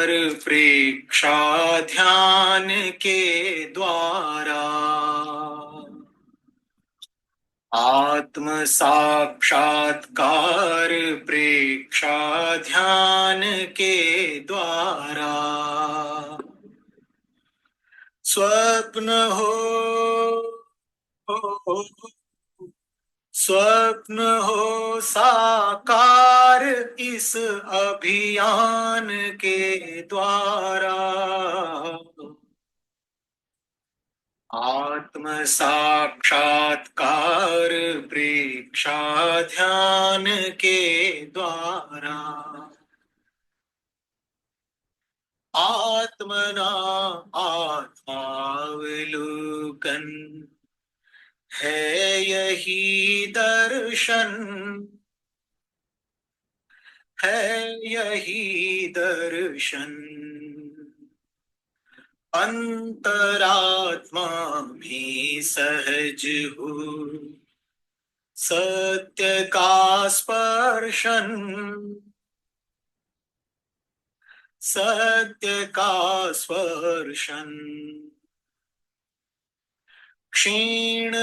साक्षात्कार प्रेक्षा ध्यान के द्वारा आत्म साक्षात्कार प्रेक्षा ध्यान के द्वारा स्वप्न हो साकार इस अभियान के द्वारा आत्म साक्षात्कार प्रेक्षा ध्यान के द्वारा आत्मना आत्मावलोकन है यही दर्शन, है यही दर्शन। अंतरात्मा में सहज हो सत्य का स्पर्शन, सत्य का स्पर्शन। क्षीण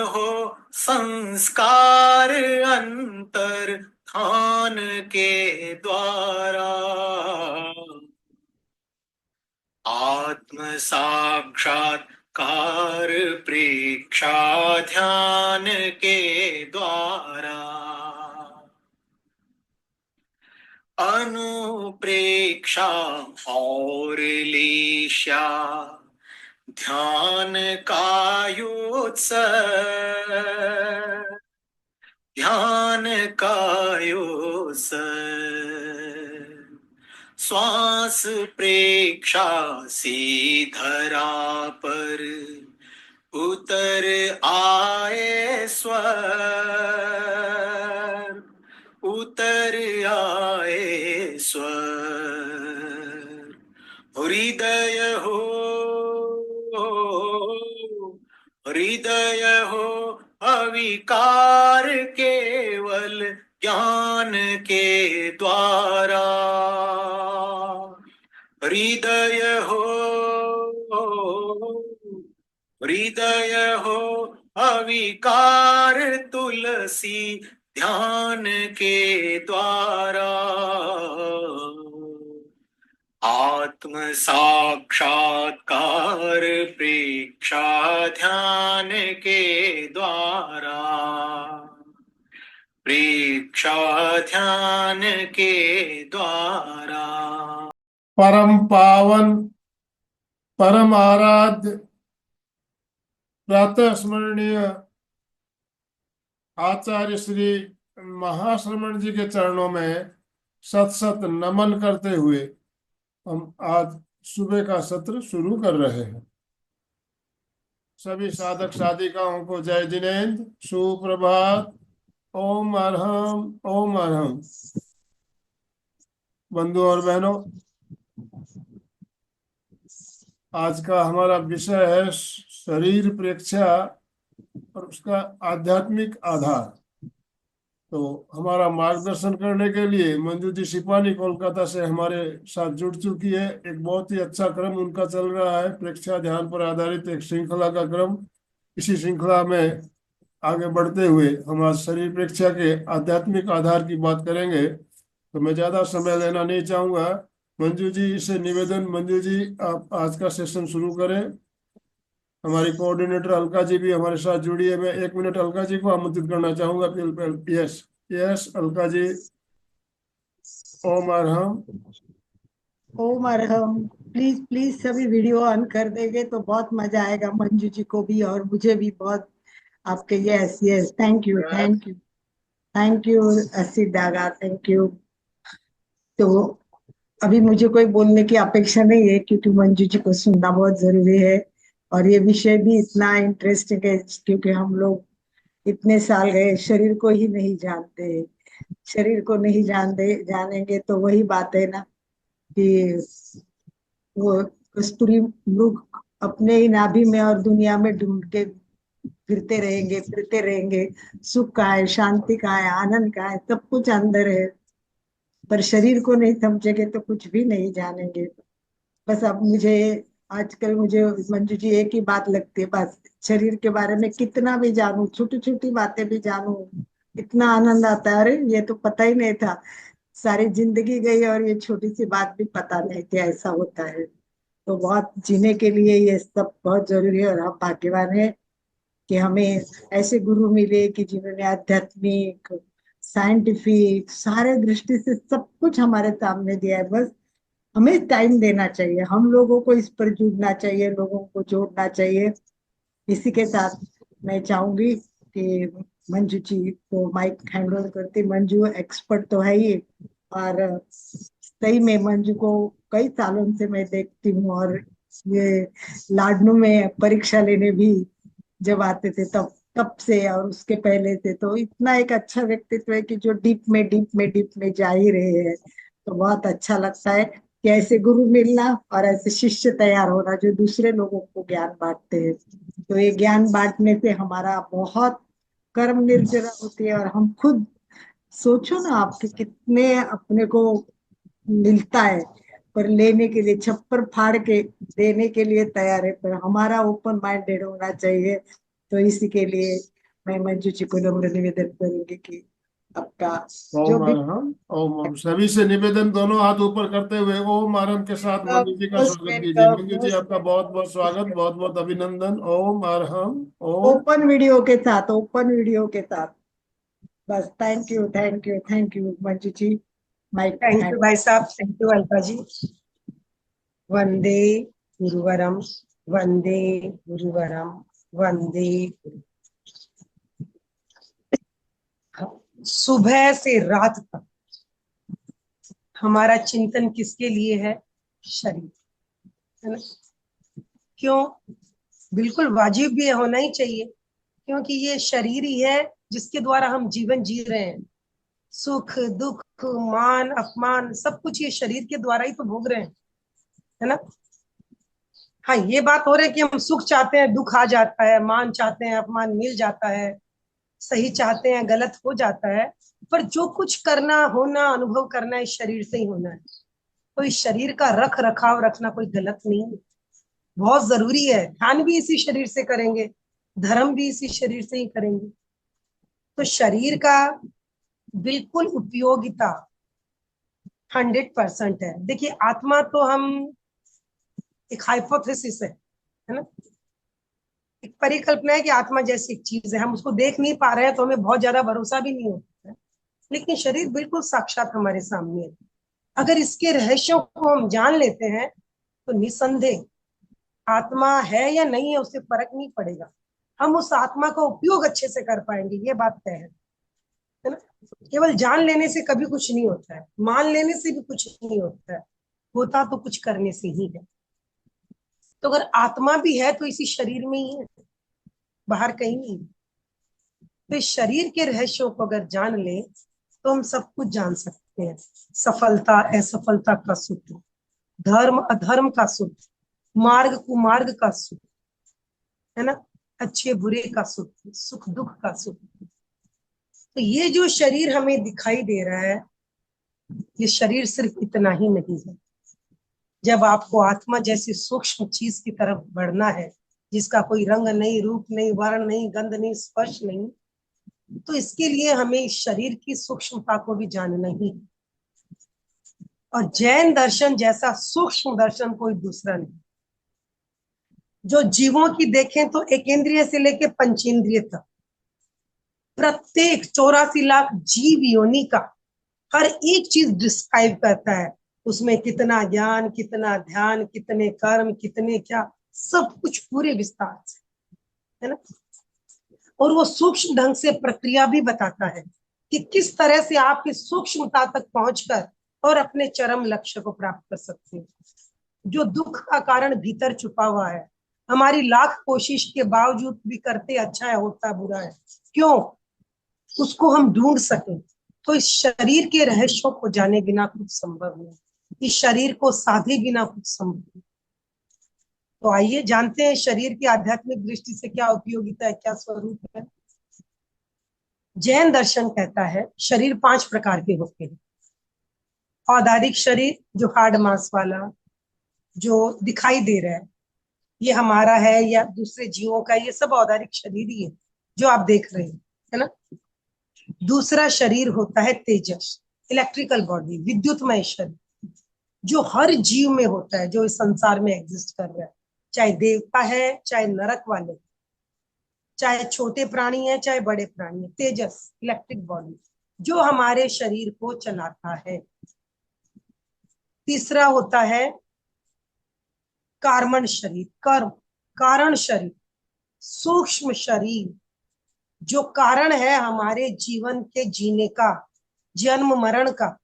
हो संस्कार अंतर ध्यान के द्वारा आत्म साक्षात्कार प्रेक्षा ध्यान के द्वारा अनुप्रेक्षा और लेशा ध्यान कायोत्सव, ध्यान कायोत्सव। श्वास प्रेक्षा से धरा पर उतर आए स्वर, उतर आए स्वर। हृदय हो अविकार केवल ज्ञान के द्वारा हृदय हो अविकार तुलसी ध्यान के द्वारा आत्म साक्षात्कार प्रेक्षा ध्यान के द्वारा प्रेक्षा ध्यान के द्वारा परम पावन परम आराध्य प्रातः स्मरणीय आचार्य श्री महाश्रमण जी के चरणों में सत सत नमन करते हुए हम आज सुबह का सत्र शुरू कर रहे हैं। सभी साधक साधिकाओं को जय जिनेन्द्र, सुप्रभात, ओम अरहम ओम अरहम। बंधु और बहनों, आज का हमारा विषय है शरीर प्रेक्षा और उसका आध्यात्मिक आधार। तो हमारा मार्गदर्शन करने के लिए मंजू जी सिपानी कोलकाता से हमारे साथ जुड़ चुकी है। एक बहुत ही अच्छा क्रम उनका चल रहा है, प्रेक्षा ध्यान पर आधारित एक श्रृंखला का क्रम। इसी श्रृंखला में आगे बढ़ते हुए हम आज शरीर प्रेक्षा के आध्यात्मिक आधार की बात करेंगे। तो मैं ज्यादा समय लेना नहीं चाहूंगा। मंजू जी से निवेदन, मंजू जी आप आज का सेशन शुरू करें। हमारी कोऑर्डिनेटर अलका जी भी हमारे साथ जुड़ी है। मैं 1 मिनट अलका जी को आमंत्रित करना चाहूंगा। Yes yes Alka ji. Om Arham Om Arham. Please please सभी वीडियो ऑन कर देंगे तो बहुत मजा आएगा, मंजू जी को भी और मुझे भी बहुत। आपके yes yes, thank you thank you thank you अस्सी दागा, थैंक यू। तो अभी मुझे कोई बोलने की अपेक्षा नहीं है क्योंकि मंजू जी को सुनना बहुत जरूरी है। और ये विषय भी इतना इंटरेस्टिंग है क्योंकि हम लोग इतने साल गए शरीर को ही नहीं जानते। शरीर को नहीं जानेंगे तो वही बात है ना कि वो कस्तूरी मृग अपने ही नाभि में और दुनिया में ढूंढ के फिरते रहेंगे, सुख का है, शांति का है, आनंद का है, सब कुछ अंदर है। पर शरीर को नहीं समझेंगे तो कुछ भी नहीं जानेंगे। बस अब मुझे, आजकल मुझे मंजू जी एक ही बात लगती है, बस शरीर के बारे में कितना भी जानूं, छोटी छोटी बातें भी जानूं, इतना आनंद आता है। अरे ये तो पता ही नहीं था, सारी जिंदगी गई और ये छोटी सी बात भी पता नहीं थी ऐसा होता है। तो बहुत जीने के लिए ये सब बहुत जरूरी है, और हम भाग्यवान है कि हमें ऐसे गुरु मिले कि जिन्होंने आध्यात्मिक, साइंटिफिक, सारे दृष्टि से सब कुछ हमारे सामने दिया है। बस हमें टाइम देना चाहिए, हम लोगों को इस पर जुड़ना चाहिए, लोगों को जोड़ना चाहिए। इसी के साथ मैं चाहूंगी कि मंजू जी को माइक हैंड ओवर करती। मंजू एक्सपर्ट तो है ही, और सही में मंजू को कई सालों से मैं देखती हूँ, और ये लाडनू में परीक्षा लेने भी जब आते थे तब तब से, और उसके पहले से, तो इतना एक अच्छा व्यक्तित्व है कि जो डीप में जा ही रहे हैं। तो बहुत अच्छा लगता है कि ऐसे गुरु मिलना और ऐसे शिष्य तैयार होना जो दूसरे लोगों को ज्ञान बांटते हैं। तो ये ज्ञान बांटने से हमारा बहुत कर्म निर्जरा होती है, और हम खुद सोचो ना आपके कितने अपने को मिलता है, पर लेने के लिए छप्पर फाड़ के देने के लिए तैयार है, पर हमारा ओपन माइंडेड होना चाहिए। तो इसी के लिए मैं मंजू जी को नम्र निवेदन करूंगी कि आपका जो ओम भी अरहम ओम ओम। सभी से निवेदन, दोनों हाथ ऊपर करते हुए ओम अरहम के साथ मंजू जी का मोस्ट स्वागत कीजिए। वेलकम, मंजू जी, मोस्ट आपका बहुत बहुत स्वागत, बहुत बहुत अभिनंदन। ओम अरहम ओम। ओपन वीडियो के साथ, ओपन वीडियो के साथ। बस thank you, thank you, thank you Manju ji. Mike thank you hand. भाई साहब, थैंक यू अलका जी। वंदे गुरुवरम, वंदे गुरुवरम, वंदे सुबह से रात तक हमारा चिंतन किसके लिए है? शरीर, है ना? क्यों? बिल्कुल वाजिब भी होना ही चाहिए, क्योंकि ये शरीर ही है जिसके द्वारा हम जीवन जी रहे हैं। सुख दुख, मान अपमान, सब कुछ ये शरीर के द्वारा ही तो भोग रहे हैं, है ना? हाँ, ये बात हो रही है कि हम सुख चाहते हैं, दुख आ जाता है, मान चाहते हैं, अपमान मिल जाता है, सही चाहते हैं, गलत हो जाता है। पर जो कुछ करना, होना, अनुभव करना इस शरीर से ही होना है। तो इस शरीर का रख रखाव रखना कोई गलत नहीं है, बहुत जरूरी है। ध्यान भी इसी शरीर से करेंगे, धर्म भी इसी शरीर से ही करेंगे। तो शरीर का बिल्कुल उपयोगिता 100% है। देखिए, आत्मा तो हम एक हाइपोथेसिस है ना, एक परिकल्पना है कि आत्मा जैसी एक चीज है, हम उसको देख नहीं पा रहे हैं, तो हमें बहुत ज्यादा भरोसा भी नहीं होता है। लेकिन शरीर बिल्कुल साक्षात हमारे सामने है। अगर इसके रहस्यों को हम जान लेते हैं तो निसंदेह आत्मा है या नहीं है उससे फर्क नहीं पड़ेगा, हम उस आत्मा का उपयोग अच्छे से कर पाएंगे, ये बात तय है ना? केवल जान लेने से कभी कुछ नहीं होता है, मान लेने से भी कुछ नहीं होता है, होता तो कुछ करने से ही है। तो अगर आत्मा भी है तो इसी शरीर में ही है, बाहर कहीं नहीं। तो इस शरीर के रहस्यों को अगर जान ले तो हम सब कुछ जान सकते हैं। सफलता असफलता का सुख, धर्म अधर्म का सुख, मार्ग कुमार्ग का सुख, है ना, अच्छे बुरे का सुख, सुख दुख का सुख। तो ये जो शरीर हमें दिखाई दे रहा है, ये शरीर सिर्फ इतना ही नहीं है। जब आपको आत्मा जैसी सूक्ष्म चीज की तरफ बढ़ना है, जिसका कोई रंग नहीं, रूप नहीं, वर्ण नहीं, गंध नहीं, स्पर्श नहीं, तो इसके लिए हमें इस शरीर की सूक्ष्मता को भी जानना ही है। और जैन दर्शन जैसा सूक्ष्म दर्शन कोई दूसरा नहीं। जो जीवों की देखें तो एक इंद्रिय से लेके पंचेंद्रिय तक, प्रत्येक 84 लाख जीव योनि का हर एक चीज डिस्क्राइब करता है। उसमें कितना ज्ञान, कितना ध्यान, कितने कर्म, कितने क्या, सब कुछ पूरे विस्तार से, है ना? और वो सूक्ष्म ढंग से प्रक्रिया भी बताता है कि किस तरह से आप इस सूक्ष्मता तक पहुंचकर और अपने चरम लक्ष्य को प्राप्त कर सकते हैं। जो दुख का कारण भीतर छुपा हुआ है, हमारी लाख कोशिश के बावजूद भी करते अच्छा है, होता बुरा है, क्यों? उसको हम ढूंढ सकें। तो इस शरीर के रहस्यों को जाने बिना कुछ संभव नहीं, इस शरीर को साधे बिना कुछ संभव नहीं। तो आइए जानते हैं शरीर की आध्यात्मिक दृष्टि से क्या उपयोगिता है, क्या स्वरूप है। जैन दर्शन कहता है शरीर 5 प्रकार के होते हैं। औदारिक शरीर, जो हार्ड मांस वाला, जो दिखाई दे रहा है, ये हमारा है या दूसरे जीवों का, ये सब औदारिक शरीर ही है जो आप देख रहे हैं, है ना। दूसरा शरीर होता है तेजस, इलेक्ट्रिकल बॉडी, विद्युतमय शरीर, जो हर जीव में होता है, जो इस संसार में एग्जिस्ट कर रहा है, चाहे देवता है, चाहे नरक वाले, चाहे छोटे प्राणी है, चाहे बड़े प्राणी है। तेजस, इलेक्ट्रिक बॉडी, जो हमारे शरीर को चलाता है। तीसरा होता है कार्मण शरीर, कर्म, कारण शरीर, सूक्ष्म शरीर, जो कारण है हमारे जीवन के जीने का, जन्म मरण का।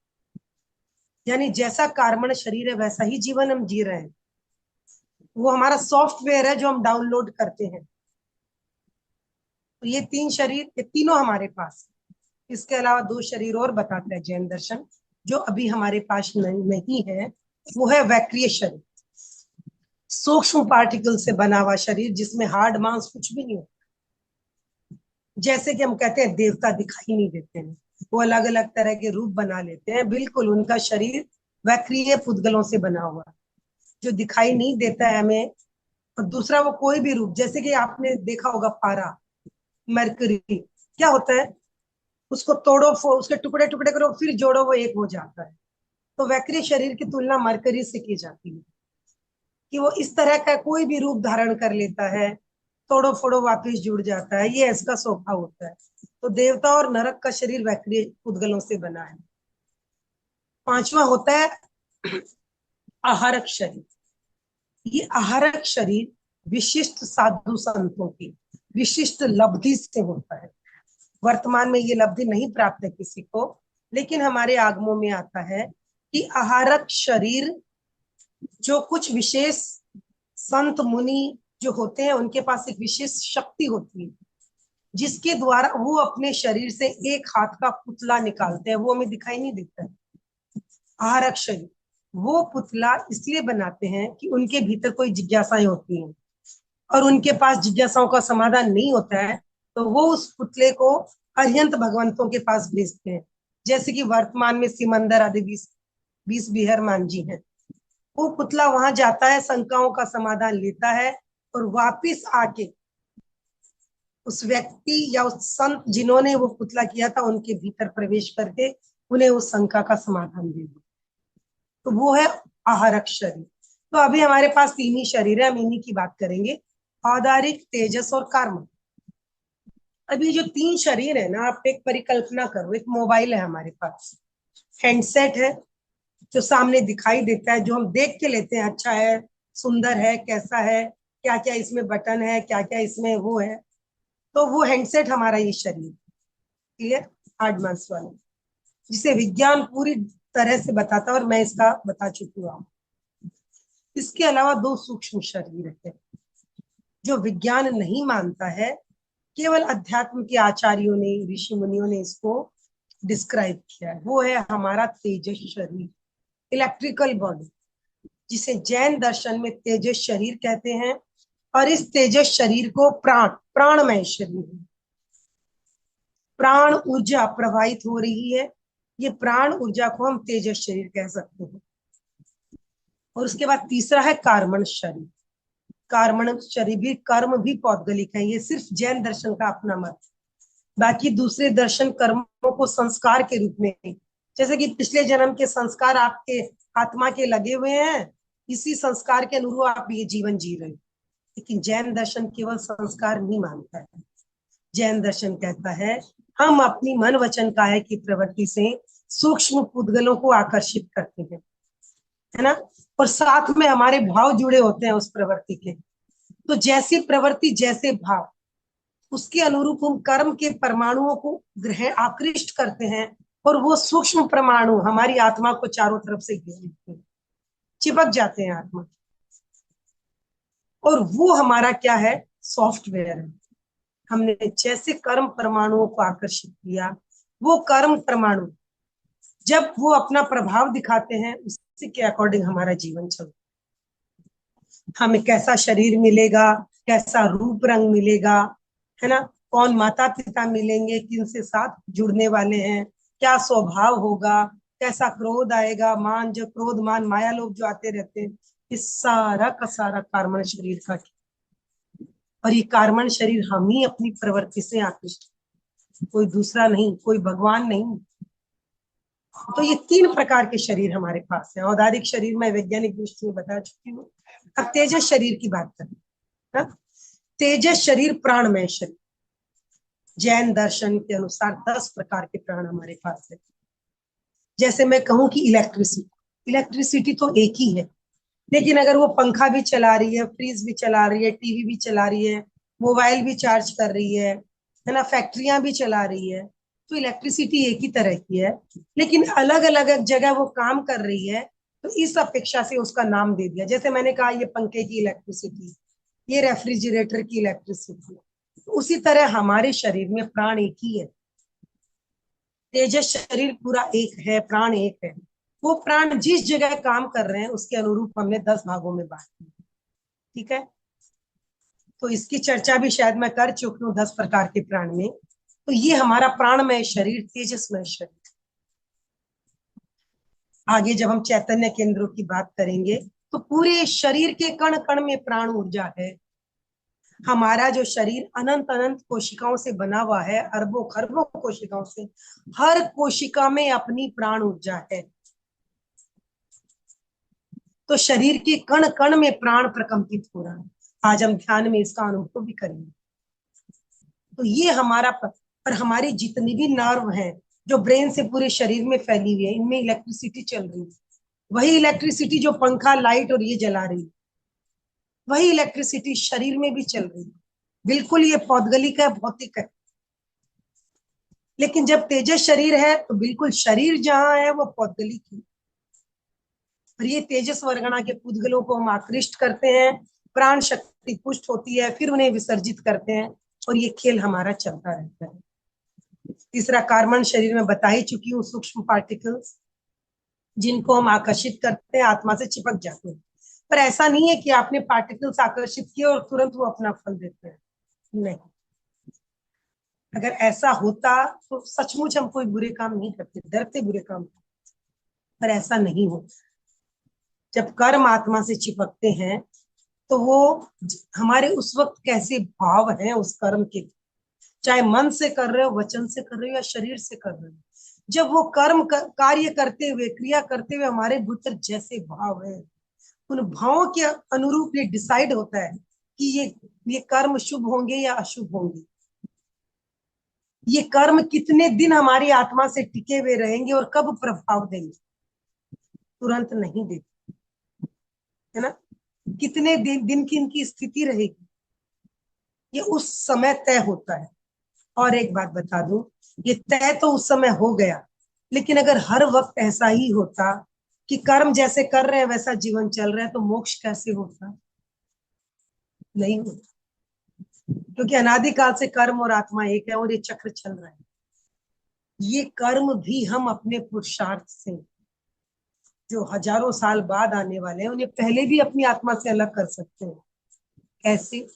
यानी जैसा कार्बन शरीर है वैसा ही जीवन हम जी रहे हैं। वो हमारा सॉफ्टवेयर है जो हम डाउनलोड करते हैं। तो ये 3 शरीर, ये तीनों हमारे पास है। इसके अलावा 2 शरीर और बताता है जैन दर्शन, जो अभी हमारे पास नहीं है। वो है वैक्रिय शरीर, सूक्ष्म पार्टिकल से बना हुआ शरीर, जिसमें हार्ड मांस कुछ भी नहीं होता। जैसे कि हम कहते हैं देवता दिखाई नहीं देते हैं, वो अलग अलग तरह के रूप बना लेते हैं, बिल्कुल उनका शरीर वैक्रिय पुद्गलों से बना हुआ है, जो दिखाई नहीं देता है हमें। और दूसरा, वो कोई भी रूप, जैसे कि आपने देखा होगा पारा, मरकरी, क्या होता है, उसको तोड़ो, उसके टुकड़े टुकड़े करो, फिर जोड़ो, वो एक हो जाता है। तो वैक्रिय शरीर की तुलना मरकरी से की जाती है, कि वो इस तरह का कोई भी रूप धारण कर लेता है, तोड़ो फोड़ो वापिस जुड़ जाता है, ये इसका स्वभाव होता है। तो देवता और नरक का शरीर वैक्रिय पुद्गलों से बना है। 5वां होता है आहारक शरीर। ये आहारक शरीर विशिष्ट साधु संतों की विशिष्ट लब्धि से होता है। वर्तमान में ये लब्धि नहीं प्राप्त है किसी को, लेकिन हमारे आगमों में आता है कि आहारक शरीर, जो कुछ विशेष संत मुनि जो होते हैं, उनके पास एक विशेष शक्ति होती है, जिसके द्वारा वो अपने शरीर से एक हाथ का पुतला निकालते हैं। वो हमें दिखाई नहीं देता है। आहारक शरीर वो पुतला इसलिए बनाते हैं कि उनके भीतर कोई जिज्ञासाएं होती हैं और उनके पास जिज्ञासाओं का समाधान नहीं होता है, तो वो उस पुतले को अरिहंत भगवंतों के पास भेजते हैं। जैसे कि वर्तमान में सिमंदर आदि 20 बिहार मान जी हैं। वो पुतला वहां जाता है, शंकाओं का समाधान लेता है और वापिस आके उस व्यक्ति या उस संत जिन्होंने वो पुतला किया था, उनके भीतर प्रवेश करके उन्हें उस शंका का समाधान दे दो। तो वो है आहारक शरीर। तो अभी हमारे पास 3 ही शरीर है, हम इन्हीं की बात करेंगे, औदारिक, तेजस और कर्म। अभी जो 3 शरीर है ना, आप एक परिकल्पना करो, एक मोबाइल है हमारे पास, हैंडसेट है जो सामने दिखाई देता है, जो हम देख के लेते हैं, अच्छा है, सुंदर है, कैसा है, क्या क्या इसमें बटन है, क्या क्या इसमें वो है। तो वो हैंडसेट हमारा ये शरीर, क्लियर, हार्ड मांस वाला, जिसे विज्ञान पूरी तरह से बताता है और मैं इसका बता चुकी हूँ। इसके अलावा 2 सूक्ष्म शरीर है जो विज्ञान नहीं मानता है, केवल अध्यात्म के आचार्यों ने, ऋषि मुनियों ने इसको डिस्क्राइब किया है। वो है हमारा तेजस शरीर, इलेक्ट्रिकल बॉडी, जिसे जैन दर्शन में तेजस शरीर कहते हैं। और इस तेजस शरीर को प्राणमय शरीर है। प्राण ऊर्जा प्रवाहित हो रही है, ये प्राण ऊर्जा को हम तेजस शरीर कह सकते हैं। और उसके बाद तीसरा है कार्मण शरीर। कार्मण शरीर भी, कर्म भी पौद्गलिक है, ये सिर्फ जैन दर्शन का अपना मत। बाकी दूसरे दर्शन कर्मों को संस्कार के रूप में, जैसे कि पिछले जन्म के संस्कार आपके आत्मा के लगे हुए हैं, इसी संस्कार के अनुरूप आप ये जीवन जी रहे हैं। लेकिन जैन दर्शन केवल संस्कार नहीं मानता है। जैन दर्शन कहता है हम अपनी मन वचन काया की प्रवृत्ति से सूक्ष्म पुद्गलों को आकर्षित करते हैं, है ना, और साथ में हमारे भाव जुड़े होते हैं उस प्रवृत्ति के। तो जैसी प्रवृत्ति जैसे भाव, उसके अनुरूप हम कर्म के परमाणुओं को ग्रहण आकृष्ट करते हैं, और वो सूक्ष्म परमाणु हमारी आत्मा को चारों तरफ से घेर लेते हैं, चिपक जाते हैं आत्मा, और वो हमारा क्या है, सॉफ्टवेयर है। हमने जैसे कर्म परमाणुओं को आकर्षित किया, वो कर्म परमाणु जब वो अपना प्रभाव दिखाते हैं, उसी के अकॉर्डिंग हमारा जीवन चलता है। हमें कैसा शरीर मिलेगा, कैसा रूप रंग मिलेगा, है ना, कौन माता पिता मिलेंगे, किन से साथ जुड़ने वाले हैं, क्या स्वभाव होगा, कैसा क्रोध आएगा, मान जो क्रोध मान माया लोग जो आते रहते हैं, इस सारा का सारा कार्बन शरीर का। और ये कार्बन शरीर हम ही अपनी प्रवृत्ति से आकृष्ट, कोई दूसरा नहीं, कोई भगवान नहीं। तो ये 3 प्रकार के शरीर हमारे पास है। औदारिक शरीर मैं वैज्ञानिक दृष्टि में बता चुकी हूँ। अब तेजस शरीर की बात करें ना। तेजस शरीर प्राणमय शरीर, जैन दर्शन के अनुसार 10 प्रकार के प्राण हमारे पास है। जैसे मैं कहूँ कि इलेक्ट्रिसिटी, इलेक्ट्रिसिटी तो एक ही है, लेकिन अगर वो पंखा भी चला रही है, फ्रिज भी चला रही है, टीवी भी चला रही है, मोबाइल भी चार्ज कर रही है ना, फैक्ट्रियां भी चला रही है, तो इलेक्ट्रिसिटी एक ही तरह की है, लेकिन अलग अलग जगह वो काम कर रही है, तो इस अपेक्षा से उसका नाम दे दिया। जैसे मैंने कहा ये पंखे की इलेक्ट्रिसिटी, ये रेफ्रिजरेटर की इलेक्ट्रिसिटी, तो उसी तरह हमारे शरीर में प्राण एक ही है। तेजस शरीर पूरा एक है, प्राण एक है। वो प्राण जिस जगह काम कर रहे हैं उसके अनुरूप हमने 10 भागों में बांट दिया। ठीक है, तो इसकी चर्चा भी शायद मैं कर चुकी हूँ 10 प्रकार के प्राण में। तो ये हमारा प्राणमय शरीर, तेजस्मय शरीर। आगे जब हम चैतन्य केंद्रों की बात करेंगे तो पूरे शरीर के कण कण में प्राण ऊर्जा है। हमारा जो शरीर अनंत अनंत कोशिकाओं से बना हुआ है, अरबों खरबों कोशिकाओं से, हर कोशिका में अपनी प्राण ऊर्जा है। तो शरीर के कण कण में प्राण प्रकंपित हो रहा है। आज हम ध्यान में इसका अनुभव भी करेंगे। तो ये हमारा पर हमारी जितनी भी नर्व हैं जो ब्रेन से पूरे शरीर में फैली हुई है, इनमें इलेक्ट्रिसिटी चल रही है। वही इलेक्ट्रिसिटी जो पंखा लाइट और ये जला रही है, वही इलेक्ट्रिसिटी शरीर में भी चल रही है। बिल्कुल ये पौद्गलिक है, भौतिक है। लेकिन जब तेजस शरीर है तो बिल्कुल शरीर जहां है वो पौद्गलिक है। और ये तेजस वर्गणा के पुद्गलों को हम आकृष्ट करते हैं, प्राण शक्ति पुष्ट होती है, फिर उन्हें विसर्जित करते हैं, और ये खेल हमारा चलता रहता है। तीसरा कार्बन शरीर में बता ही चुकी हूँ, सूक्ष्म पार्टिकल्स जिनको हम आकर्षित करते हैं, आत्मा से चिपक जाते हैं। पर ऐसा नहीं है कि आपने पार्टिकल्स आकर्षित किए और तुरंत वो अपना फल देते हैं, नहीं। अगर ऐसा होता तो सचमुच हम कोई बुरे काम नहीं करते, डरते बुरे काम, पर ऐसा नहीं होता। जब कर्म आत्मा से चिपकते हैं तो वो हमारे उस वक्त कैसे भाव हैं उस कर्म के, चाहे मन से कर रहे हो, वचन से कर रहे हो, या शरीर से कर रहे हो, जब वो कर्म कार्य करते हुए, क्रिया करते हुए हमारे भीतर जैसे भाव है, उन भावों के अनुरूप ये डिसाइड होता है कि ये कर्म शुभ होंगे या अशुभ होंगे, ये कर्म कितने दिन हमारी आत्मा से टिके हुए रहेंगे और कब प्रभाव देंगे। तुरंत नहीं देते, है ना, कितने दिन की इनकी स्थिति रहेगी, ये उस समय तय होता है। और एक बात बता दूं, ये तय तो उस समय हो गया, लेकिन अगर हर वक्त ऐसा ही होता कि कर्म जैसे कर रहे हैं वैसा जीवन चल रहा है, तो मोक्ष कैसे होता? नहीं होता, क्योंकि अनादिकाल से कर्म और आत्मा एक है और ये चक्र चल रहा है। ये कर्म भी हम अपने पुरुषार्थ से, जो हजारों साल बाद आने वाले हैं, उन्हें पहले भी अपनी आत्मा से अलग कर सकते हैं। कैसे?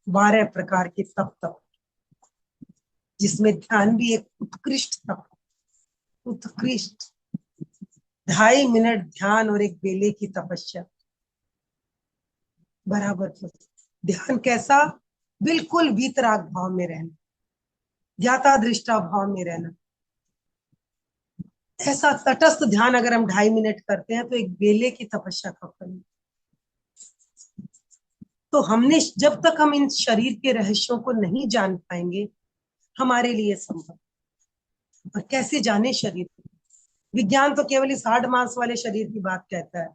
12 प्रकार के तप, जिसमें ध्यान भी एक उत्कृष्ट तप, उत्कृष्ट 2.5 मिनट ध्यान और एक बेले की तपस्या बराबर। ध्यान कैसा? बिल्कुल वीतराग भाव में रहना, ज्ञाता दृष्टा भाव में रहना। ऐसा तटस्थ ध्यान अगर हम 2.5 मिनट करते हैं तो एक बेले की तपस्या का फल। तो हमने, जब तक हम इन शरीर के रहस्यों को नहीं जान पाएंगे, हमारे लिए संभव। और कैसे जाने शरीर? विज्ञान तो केवल इस हार्ड मांस वाले शरीर की बात कहता है।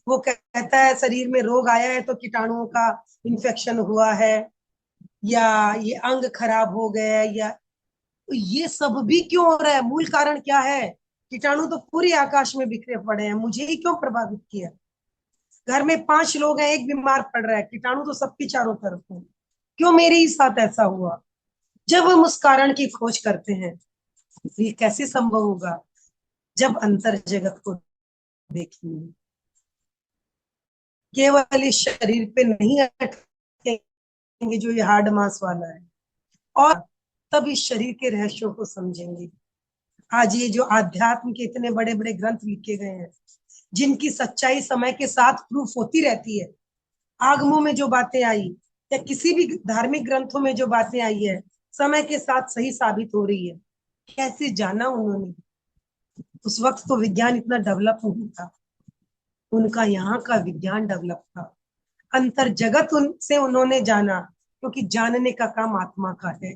वो कहता है शरीर में रोग आया है तो कीटाणुओं का इन्फेक्शन हुआ है, या ये अंग खराब हो गया है, या तो ये सब भी क्यों हो रहा है? मूल कारण क्या है? कीटाणु तो पूरे आकाश में बिखरे पड़े हैं, मुझे ही क्यों प्रभावित किया? घर में 5 लोग हैं, एक बीमार पड़ रहा है, कीटाणु तो सबके चारों तरफ है, क्यों मेरे ही साथ ऐसा हुआ? जब हम उस कारण की खोज करते हैं, ये कैसे संभव होगा? जब अंतर जगत को देखेंगे। केवल इस शरीर पे नहीं अटकेंगे जो ये हार्ड मास वाला है, और तब इस शरीर के रहस्यों को समझेंगे। आज ये जो आध्यात्म के इतने बड़े बड़े ग्रंथ लिखे गए हैं, जिनकी सच्चाई समय के साथ प्रूफ होती रहती है, आगमों में जो बातें आई या किसी भी धार्मिक ग्रंथों में जो बातें आई है, समय के साथ सही साबित हो रही है। कैसे जाना उन्होंने? उस वक्त तो विज्ञान इतना डेवलप नहीं था, उनका यहाँ का विज्ञान डेवलप था। अंतर जगत उनसे उन्होंने जाना, क्योंकि जानने का काम आत्मा का है।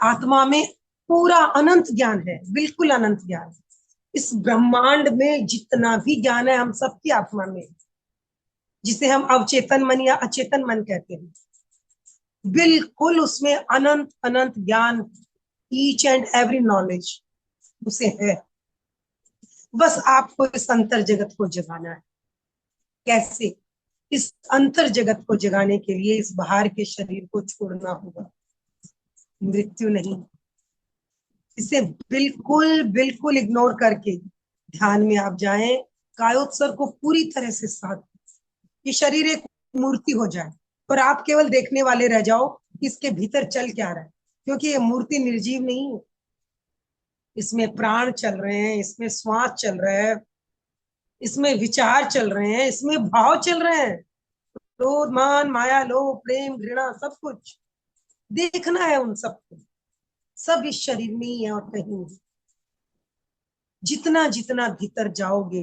आत्मा में पूरा अनंत ज्ञान है, बिल्कुल अनंत ज्ञान। इस ब्रह्मांड में जितना भी ज्ञान है, हम सबकी आत्मा में, जिसे हम अवचेतन मन या अचेतन मन कहते हैं, बिल्कुल उसमें अनंत अनंत ज्ञान, ईच एंड एवरी नॉलेज उसे है। बस आपको इस अंतर जगत को जगाना है। कैसे? इस अंतर जगत को जगाने के लिए इस बाहर के शरीर को छोड़ना होगा, मृत्यु नहीं। इसे बिल्कुल बिल्कुल इग्नोर करके ध्यान में आप जाएं, कायोत्सर्ग को पूरी तरह से साथ, ये शरीर एक मूर्ति हो जाए और आप केवल देखने वाले रह जाओ कि इसके भीतर चल क्या रहा है, क्योंकि ये मूर्ति निर्जीव नहीं है। इसमें प्राण चल रहे हैं, इसमें श्वास चल रहा है, इसमें विचार चल रहे हैं, इसमें भाव चल रहे हैं, क्रोध मान माया लोभ प्रेम घृणा, सब कुछ देखना है उन सबको। सब इस शरीर में ही है और कहीं नहीं। जितना जितना भीतर जाओगे,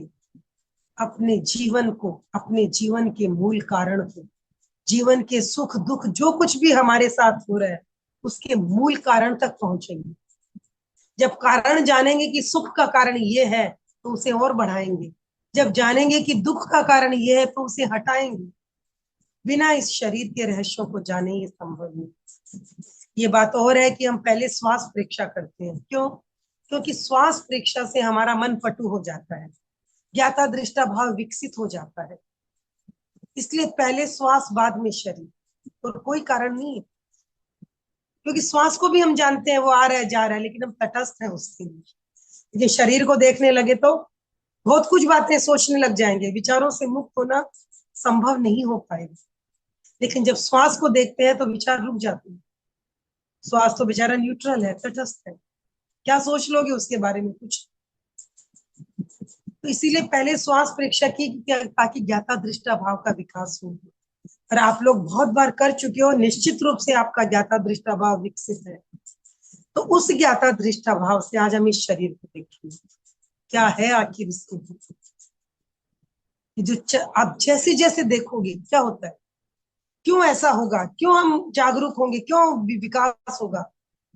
अपने जीवन को, अपने जीवन के मूल कारण को, जीवन के सुख दुख जो कुछ भी हमारे साथ हो रहा है, उसके मूल कारण तक पहुंचेंगे। जब कारण जानेंगे कि सुख का कारण ये है, तो उसे और बढ़ाएंगे। जब जानेंगे कि दुख का कारण ये है, तो उसे हटाएंगे। बिना इस शरीर के रहस्यों को जाने ये संभव नहीं। ये बात और है कि हम पहले श्वास परीक्षा करते हैं। क्यों? क्योंकि श्वास परीक्षा से हमारा मन पटु हो जाता है, ज्ञाता दृष्टा भाव विकसित हो जाता है। इसलिए पहले श्वास बाद में शरीर, और कोई कारण नहीं है। क्योंकि श्वास को भी हम जानते हैं, वो आ रहा है जा रहा है, लेकिन हम तटस्थ हैं उसके लिए। लेकिन शरीर को देखने लगे तो बहुत कुछ बातें सोचने लग जाएंगे, विचारों से मुक्त होना संभव नहीं हो पाएगा। लेकिन जब श्वास को देखते हैं तो विचार रुक जाते हैं। श्वास तो बेचारा न्यूट्रल है, तटस्थ है, क्या सोच लोगे उसके बारे में? कुछ। तो इसीलिए पहले श्वास परीक्षा की, ताकि ज्ञाता दृष्टा भाव का विकास हो। और आप लोग बहुत बार कर चुके हो, निश्चित रूप से आपका ज्ञाता दृष्टा भाव विकसित है। तो उस ज्ञाता दृष्टा भाव से आज हम इस शरीर को देखेंगे, क्या है आखिर इसके भीतर। जो आप जैसे जैसे देखोगे क्या होता है, क्यों ऐसा होगा, क्यों हम जागरूक होंगे, क्यों विकास होगा।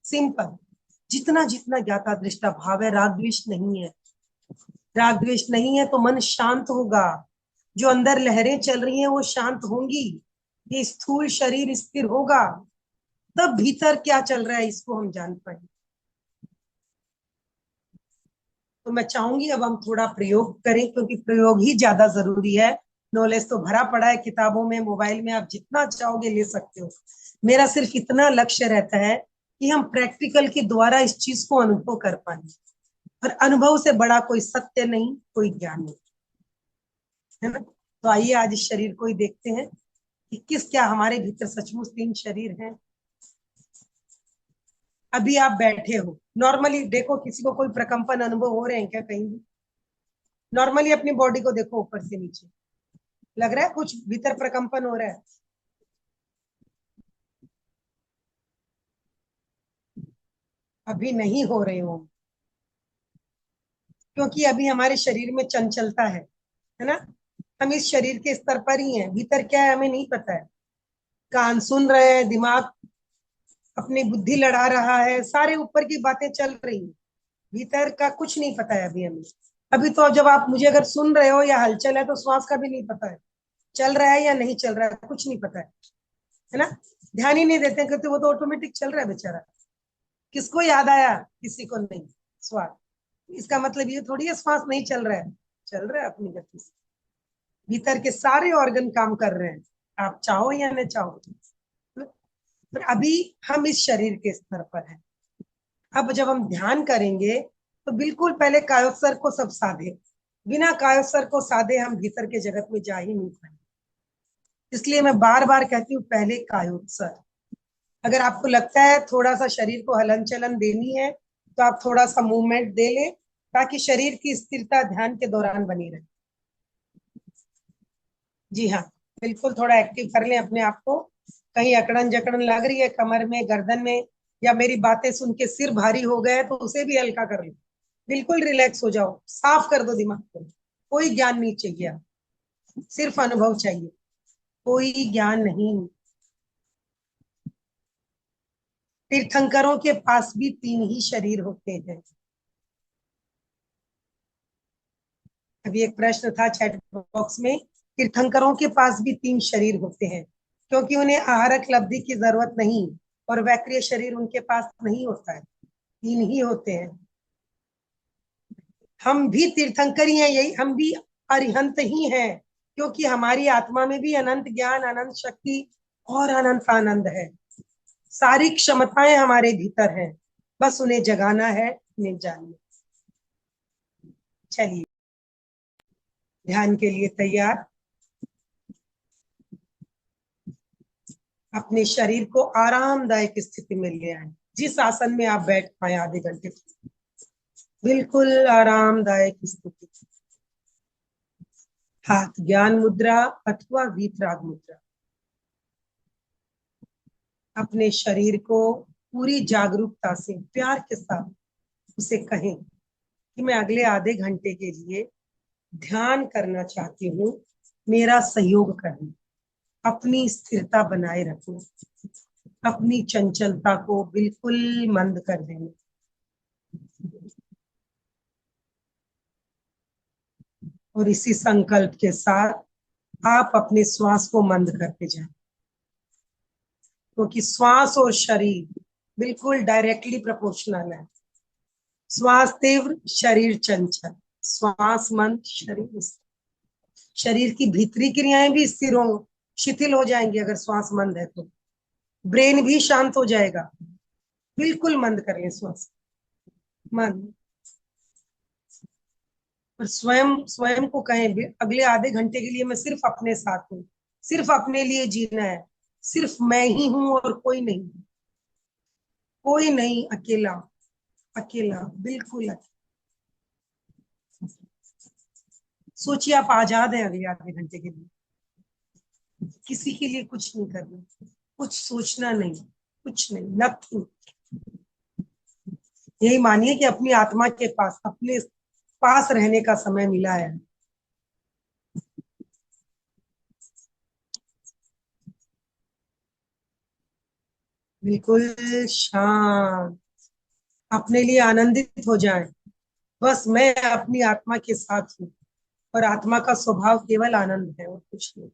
सिंपल, जितना जितना ज्ञाता दृष्टा भाव है, राग द्वेष नहीं है। राग द्वेष नहीं है तो मन शांत होगा। जो अंदर लहरें चल रही हैं वो शांत होंगी। ये स्थूल शरीर स्थिर होगा, तब भीतर क्या चल रहा है इसको हम जान पाएंगे। तो मैं चाहूंगी अब हम थोड़ा प्रयोग करें, क्योंकि प्रयोग ही ज्यादा जरूरी है। नॉलेज तो भरा पड़ा है किताबों में, मोबाइल में, आप जितना चाहोगे ले सकते हो। मेरा सिर्फ इतना लक्ष्य रहता है कि हम प्रैक्टिकल के द्वारा इस चीज को अनुभव कर पाए। और अनुभव से बड़ा कोई सत्य नहीं, कोई ज्ञान नहीं, है ना। तो आइए आज इस शरीर को ही देखते हैं कि क्या हमारे भीतर सचमुच 3 शरीर हैं। अभी आप बैठे हो, नॉर्मली देखो किसी को कोई प्रकंपन अनुभव हो रहे हैं क्या कहीं भी? नॉर्मली अपनी बॉडी को देखो ऊपर से नीचे, लग रहा है कुछ भीतर प्रकंपन हो रहा है? अभी नहीं हो रहे हो, क्योंकि अभी हमारे शरीर में चंचलता है ना। हम इस शरीर के स्तर पर ही हैं, भीतर क्या है हमें नहीं पता है। कान सुन रहे हैं, दिमाग अपनी बुद्धि लड़ा रहा है, सारे ऊपर की बातें चल रही हैं, भीतर का कुछ नहीं पता है अभी हमें। अभी तो जब आप मुझे अगर सुन रहे हो या हलचल है, तो श्वास का भी नहीं पता है, चल रहा है या नहीं चल रहा है, कुछ नहीं पता है ना। ध्यान ही नहीं देते, क्योंकि वो तो ऑटोमेटिक चल रहा है बेचारा। किसको याद आया? किसी को नहीं। श्वास, इसका मतलब ये थोड़ी है श्वास नहीं चल रहा है, चल रहा है अपनी गति से। भीतर के सारे ऑर्गन काम कर रहे हैं, आप चाहो या न चाहो। पर अभी हम इस शरीर के स्तर पर हैं। अब जब हम ध्यान करेंगे तो बिल्कुल पहले कायोत्सर्ग को सब साधे, बिना कायोत्सर्ग को साधे हम भीतर के जगत में जा ही नहीं पाए। इसलिए मैं बार बार कहती हूँ, पहले कायोत्सर्ग। अगर आपको लगता है थोड़ा सा शरीर को हलन चलन देनी है, तो आप थोड़ा सा मूवमेंट दे ले, ताकि शरीर की स्थिरता ध्यान के दौरान बनी रहे। जी हाँ, बिल्कुल थोड़ा एक्टिव कर लें अपने आप को। कहीं अकड़न जकड़न लग रही है कमर में, गर्दन में, या मेरी बातें सुन के सिर भारी हो गया है, तो उसे भी हल्का कर लो। बिल्कुल रिलैक्स हो जाओ, साफ कर दो दिमाग को। कोई ज्ञान नहीं चाहिए, सिर्फ अनुभव चाहिए, कोई ज्ञान नहीं। तीर्थंकरों के पास भी तीन ही शरीर होते हैं। अभी एक प्रश्न था चैट बॉक्स में, तीर्थंकरों के पास भी तीन शरीर होते हैं, क्योंकि उन्हें आहारक लब्धि की जरूरत नहीं, और वैक्रिय शरीर उनके पास नहीं होता है, तीन ही होते हैं। हम भी तीर्थंकर ही हैं, यही हम भी अरिहंत ही हैं, क्योंकि हमारी आत्मा में भी अनंत ज्ञान, अनंत शक्ति और अनंत आनंद है। सारी क्षमताएं हमारे भीतर हैं, बस उन्हें जगाना है, उन्हें जानना। चलिए, ध्यान के लिए तैयार। अपने शरीर को आरामदायक स्थिति में ले आए, जिस आसन में आप बैठ पाए आधे घंटे तक। बिल्कुल आरामदायक स्थिति। हाथ ज्ञान मुद्रा अथवा वीतराग मुद्रा। अपने शरीर को पूरी जागरूकता से, प्यार के साथ उसे कहें कि मैं अगले आधे घंटे के लिए ध्यान करना चाहती हूँ, मेरा सहयोग करना, अपनी स्थिरता बनाए रखना, अपनी चंचलता को बिल्कुल मंद कर देना। और इसी संकल्प के साथ आप अपने श्वास को मंद करते जाएं, क्योंकि श्वास और शरीर बिल्कुल डायरेक्टली प्रोपोर्शनल है। श्वास तीव्र, शरीर चंचल। श्वास मंद, शरीर स्थिर। शरीर की भीतरी क्रियाएं भी स्थिर हो, शिथिल हो जाएंगी अगर श्वास मंद है तो। ब्रेन भी शांत हो जाएगा। बिल्कुल मंद कर ले श्वास, मंद। और स्वयं स्वयं को कहें, अगले आधे घंटे के लिए मैं सिर्फ अपने साथ हूँ, सिर्फ अपने लिए जीना है, सिर्फ मैं ही हूं और कोई नहीं, कोई नहीं, अकेला, अकेला, बिल्कुल अकेला। सोचिए आप आजाद हैं अगले आधे घंटे के लिए, किसी के लिए कुछ नहीं करना, कुछ सोचना नहीं, कुछ नहीं, नथिंग। यही मानिए कि अपनी आत्मा के पास, अपने पास रहने का समय मिला है। बिल्कुल शांत, अपने लिए आनंदित हो जाएं। बस मैं अपनी आत्मा के साथ हूँ, और आत्मा का स्वभाव केवल आनंद है और कुछ नहीं।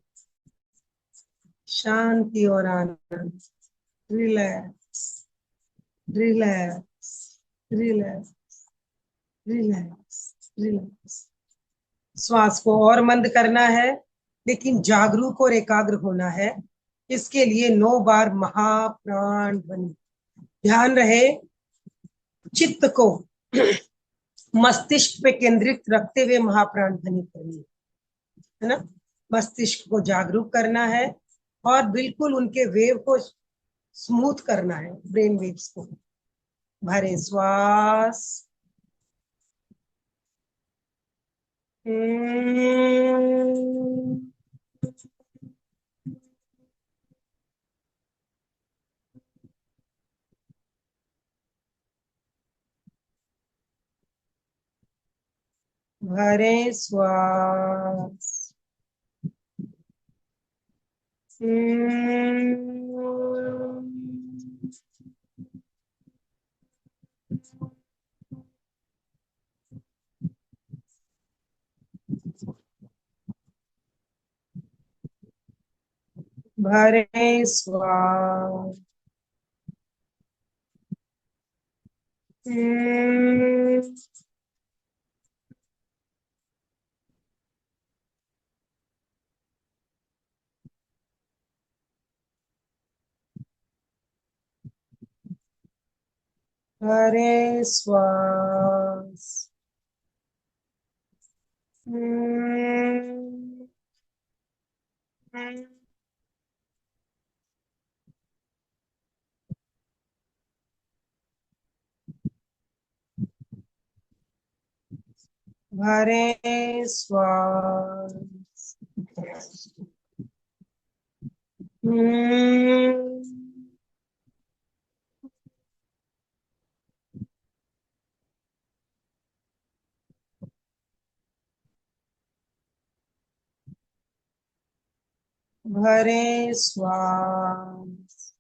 शांति और आनंद। Relax, relax, relax, relax, relax. श्वास को और मंद करना है, लेकिन जागरूक और एकाग्र होना है। इसके लिए 9 बार महाप्राण ध्वनि। ध्यान रहे, चित्त को मस्तिष्क पे केंद्रित रखते हुए महाप्राण ध्वनि करनी है ना। मस्तिष्क को जागरूक करना है, और बिल्कुल उनके वेव को स्मूथ करना है, ब्रेन वेव्स को। भरे श्वास, भरे श्वास, भरे श्वास, भरे श्वास, भरें श्वास। भरें श्वास।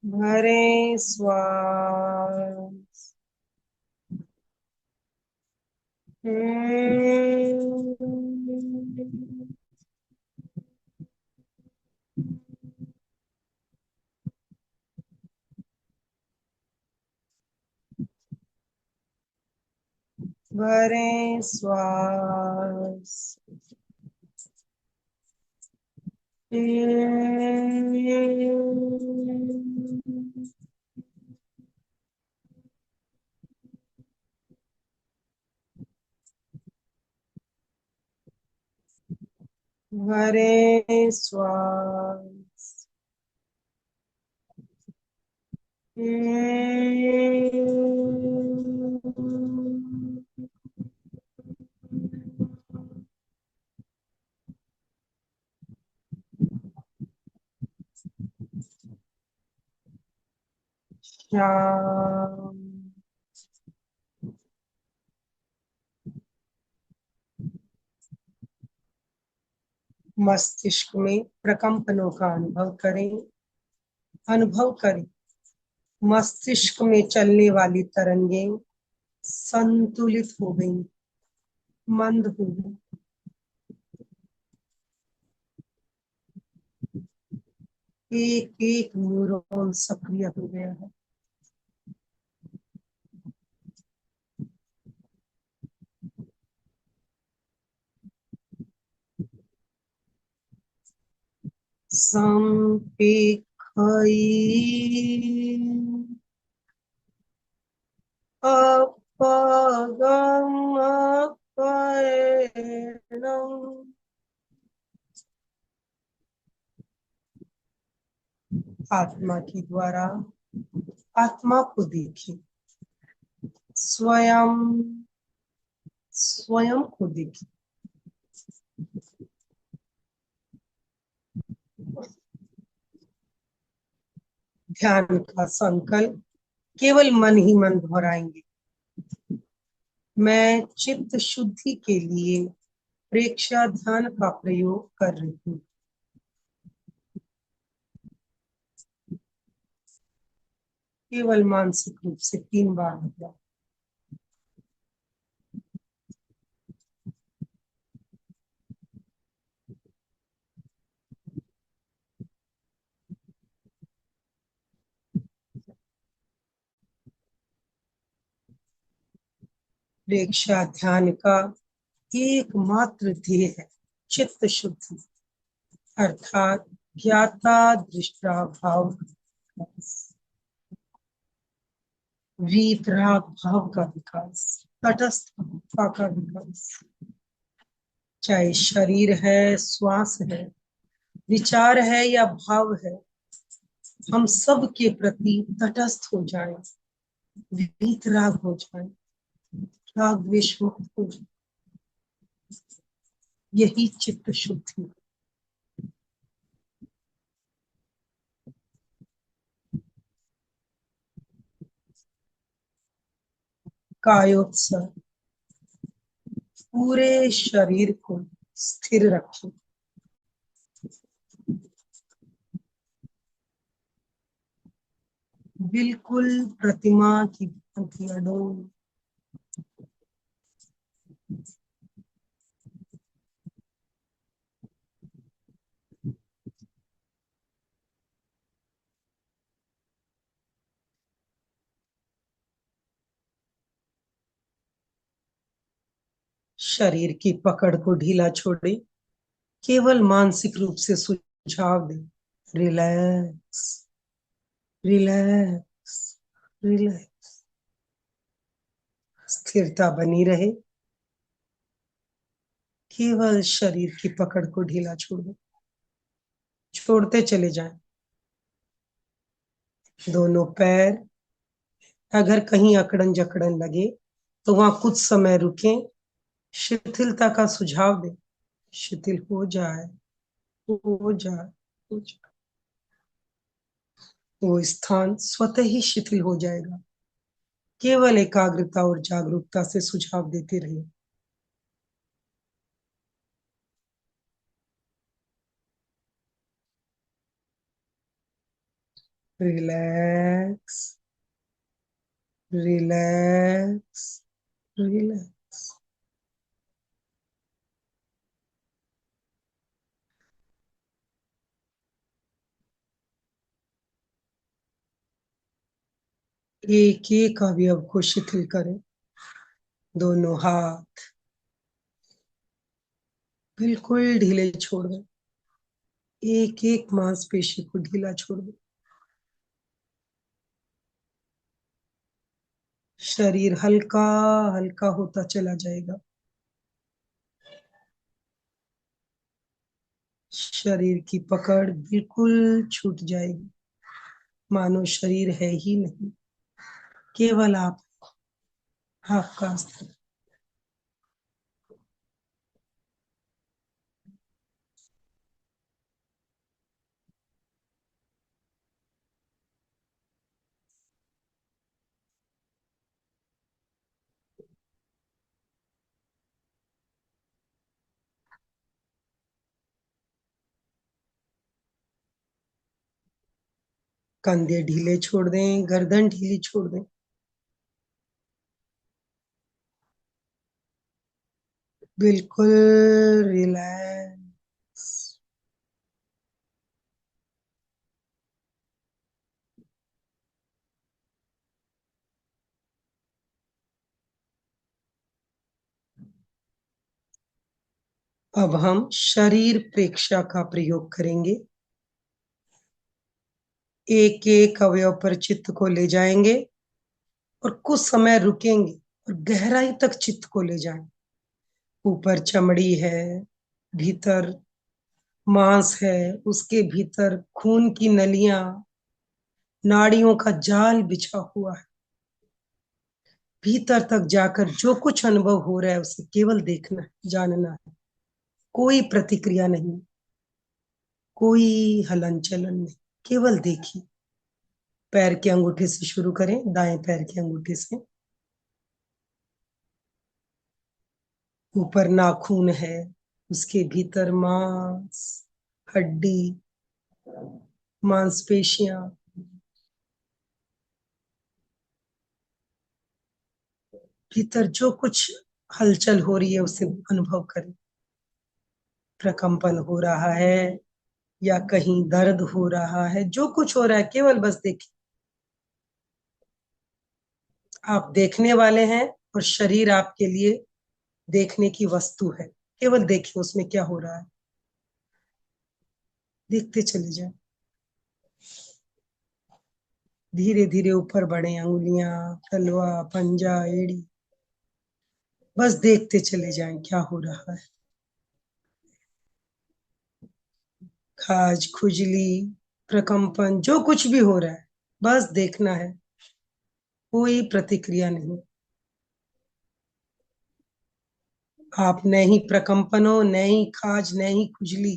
भरें श्वास। भरें श्वास। भरें श्वास। शांत। मस्तिष्क में प्रकंपनों का अनुभव करें। अनुभव करें मस्तिष्क में चलने वाली तरंगें संतुलित हो गई, मंद हो गई। एक एक न्यूरॉन सक्रिय हो गया है। संपेखई अपगमकैनं। आत्मा के द्वारा आत्मा को देखें। स्वयं स्वयं को देखें। ध्यान का संकल्प केवल मन ही मन दोहराएंगे। मैं चित्त शुद्धि के लिए प्रेक्षा ध्यान का प्रयोग कर रही हूँ। केवल मानसिक रूप से 3 बार बताओ। प्रेक्षा ध्यान का एकमात्र ध्येय है चित्त शुद्धि, अर्थात ज्ञाता दृष्टा भाव, वीतराग भाव का विकास, तटस्थ भाव का विकास। चाहे शरीर है, श्वास है, विचार है या भाव है, हम सब के प्रति तटस्थ हो जाए, वीतराग हो जाए, राग द्वेष मुक्त हो जाए। यही चित्त शुद्धि। कायोत्सर्ग, पूरे शरीर को स्थिर रखें। बिल्कुल प्रतिमा की भांति अडोल। शरीर की पकड़ को ढीला छोड़े, केवल मानसिक रूप से सुझाव दे, रिलैक्स, रिलैक्स, रिलैक्स। स्थिरता बनी रहे, केवल शरीर की पकड़ को ढीला छोड़ दो, छोड़ते चले जाएं। दोनों पैर, अगर कहीं अकड़न जकड़न लगे तो वहां कुछ समय रुकें, शिथिलता का सुझाव दें, शिथिल हो जाए, हो जाए, हो जाए। वो स्थान स्वतः ही शिथिल हो जाएगा। केवल एकाग्रता और जागरूकता से सुझाव देते रहिए। Relax, relax, relax. एक एक अवयव को शिथिल करें। दोनों हाथ बिल्कुल ढीले छोड़ दें, एक एक मांसपेशी को ढीला छोड़ दें। शरीर हल्का हल्का होता चला जाएगा। शरीर की पकड़ बिल्कुल छूट जाएगी, मानो शरीर है ही नहीं, केवल आप, आपका अस्तित्व। कंधे ढीले छोड़ दें, गर्दन ढीली छोड़ दें। बिल्कुल रिलैक्स। अब हम शरीर प्रेक्षा का प्रयोग करेंगे। एक एक अवयव पर चित्त को ले जाएंगे और कुछ समय रुकेंगे और गहराई तक चित्त को ले जाएं। ऊपर चमड़ी है, भीतर मांस है, उसके भीतर खून की नलियां, नाड़ियों का जाल बिछा हुआ है। भीतर तक जाकर जो कुछ अनुभव हो रहा है उसे केवल देखना है, जानना है। कोई प्रतिक्रिया नहीं, कोई हलन चलन नहीं, केवल देखिए। पैर के अंगूठे से शुरू करें, दाएं पैर के अंगूठे से। ऊपर नाखून है, उसके भीतर मांस, हड्डी, मांसपेशियां। भीतर जो कुछ हलचल हो रही है उसे अनुभव करें। प्रकंपन हो रहा है या कहीं दर्द हो रहा है, जो कुछ हो रहा है केवल बस देखिए। आप देखने वाले हैं और शरीर आपके लिए देखने की वस्तु है। केवल देखिए उसमें क्या हो रहा है, देखते चले जाए। धीरे धीरे ऊपर बढ़े, अंगुलियां, तलवा, पंजा, एड़ी, बस देखते चले जाएं क्या हो रहा है। खाज, खुजली, प्रकंपन, जो कुछ भी हो रहा है बस देखना है, कोई प्रतिक्रिया नहीं। आप न ही प्रकंपन हो, न ही खाज, न ही खुजली,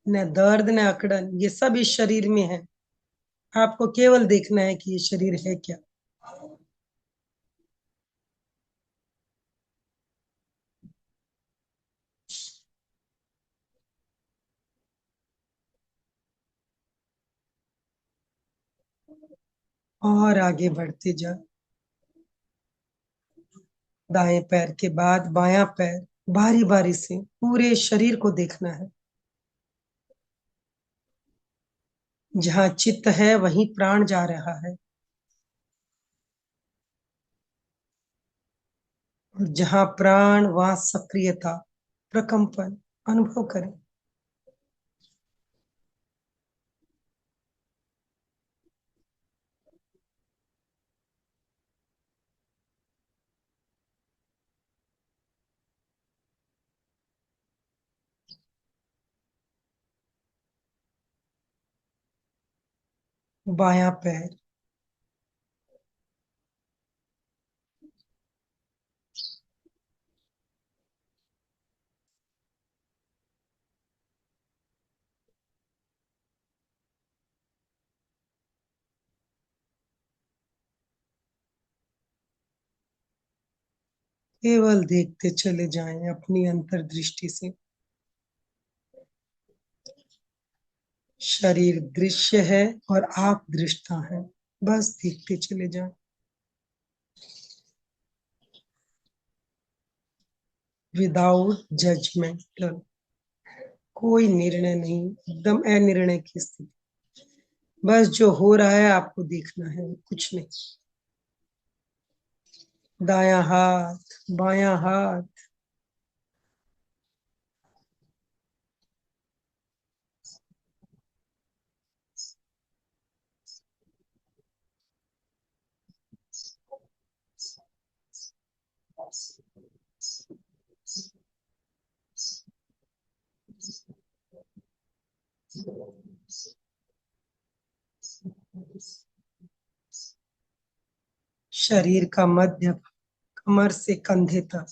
न दर्द, न अकड़न, ये सब इस शरीर में है। आपको केवल देखना है कि ये शरीर है क्या। और आगे बढ़ते जा। दाएं पैर के बाद बायां पैर, बारी बारी से पूरे शरीर को देखना है। जहां चित्त है वहीं प्राण जा रहा है। और जहां प्राण वहां सक्रियता, प्रकंपन अनुभव करें। बायां पैर, केवल देखते चले जाएं अपनी अंतर्दृष्टि से। शरीर दृश्य है और आप दृष्टा हैं, बस देखते चले जाएं। विदाउट जजमेंटल, कोई निर्णय नहीं, एकदम अनिर्णय की स्थिति। बस जो हो रहा है आपको देखना है, कुछ नहीं। दायां हाथ, बायां हाथ, शरीर का मध्य, कमर से कंधे तक।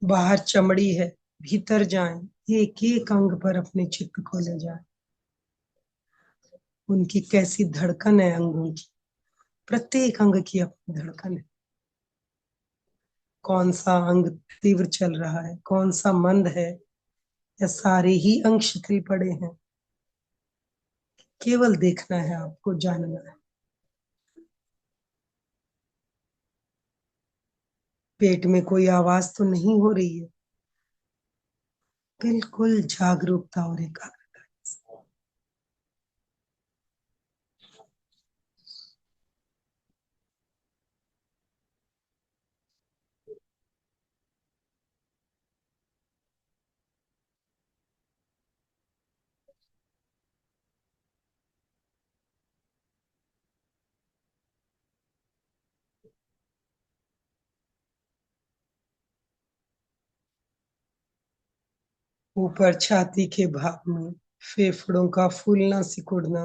बाहर चमड़ी है, भीतर जाएं, एक एक अंग पर अपने चित्त को ले जाएं। उनकी कैसी धड़कन है अंगों की, प्रत्येक अंग की अपनी धड़कन है। कौन सा अंग तीव्र चल रहा है, कौन सा मंद है, या सारे ही अंग शिथिल पड़े हैं। केवल देखना है, आपको जानना है। पेट में कोई आवाज तो नहीं हो रही है, बिल्कुल जागरूकता और एकाग्रता। ऊपर छाती के भाग में फेफड़ों का फूलना सिकुड़ना,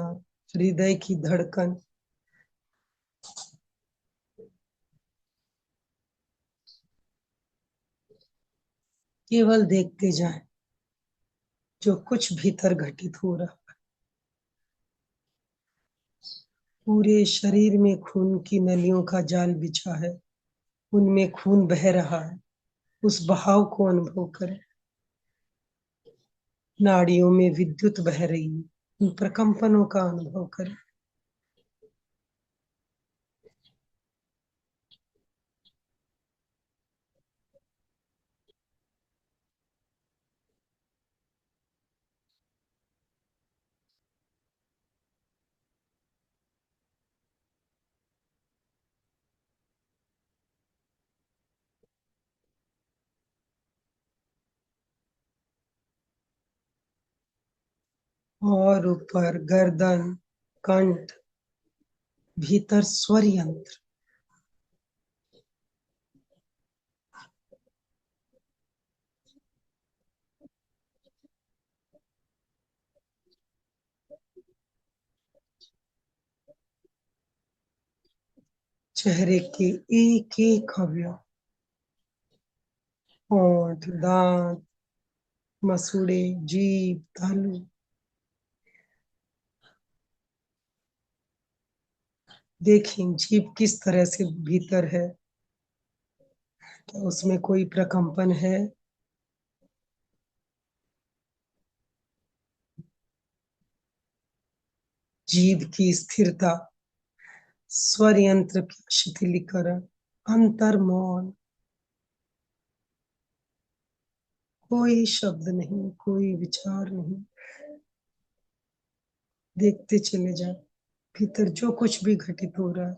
हृदय की धड़कन। केवल देखते जाएं जो कुछ भीतर घटित हो रहा। पूरे शरीर में खून की नलियों का जाल बिछा है, उनमें खून बह रहा है, उस बहाव को अनुभव करें। नाड़ियों में विद्युत बह रही है, उन प्रकंपनों का अनुभव करें। और ऊपर गर्दन, कंठ, भीतर स्वर यंत्र। चेहरे के एक एक अवयव, होंठ, दांत, मसूड़े, जीभ, तालू। देखें जीभ किस तरह से भीतर है, क्या उसमें कोई प्रकंपन है। जीभ की स्थिरता, स्वर यंत्र का शिथिलीकरण, अंतर मौन, कोई शब्द नहीं, कोई विचार नहीं। देखते चले जाए भीतर जो कुछ भी घटित हो रहा है।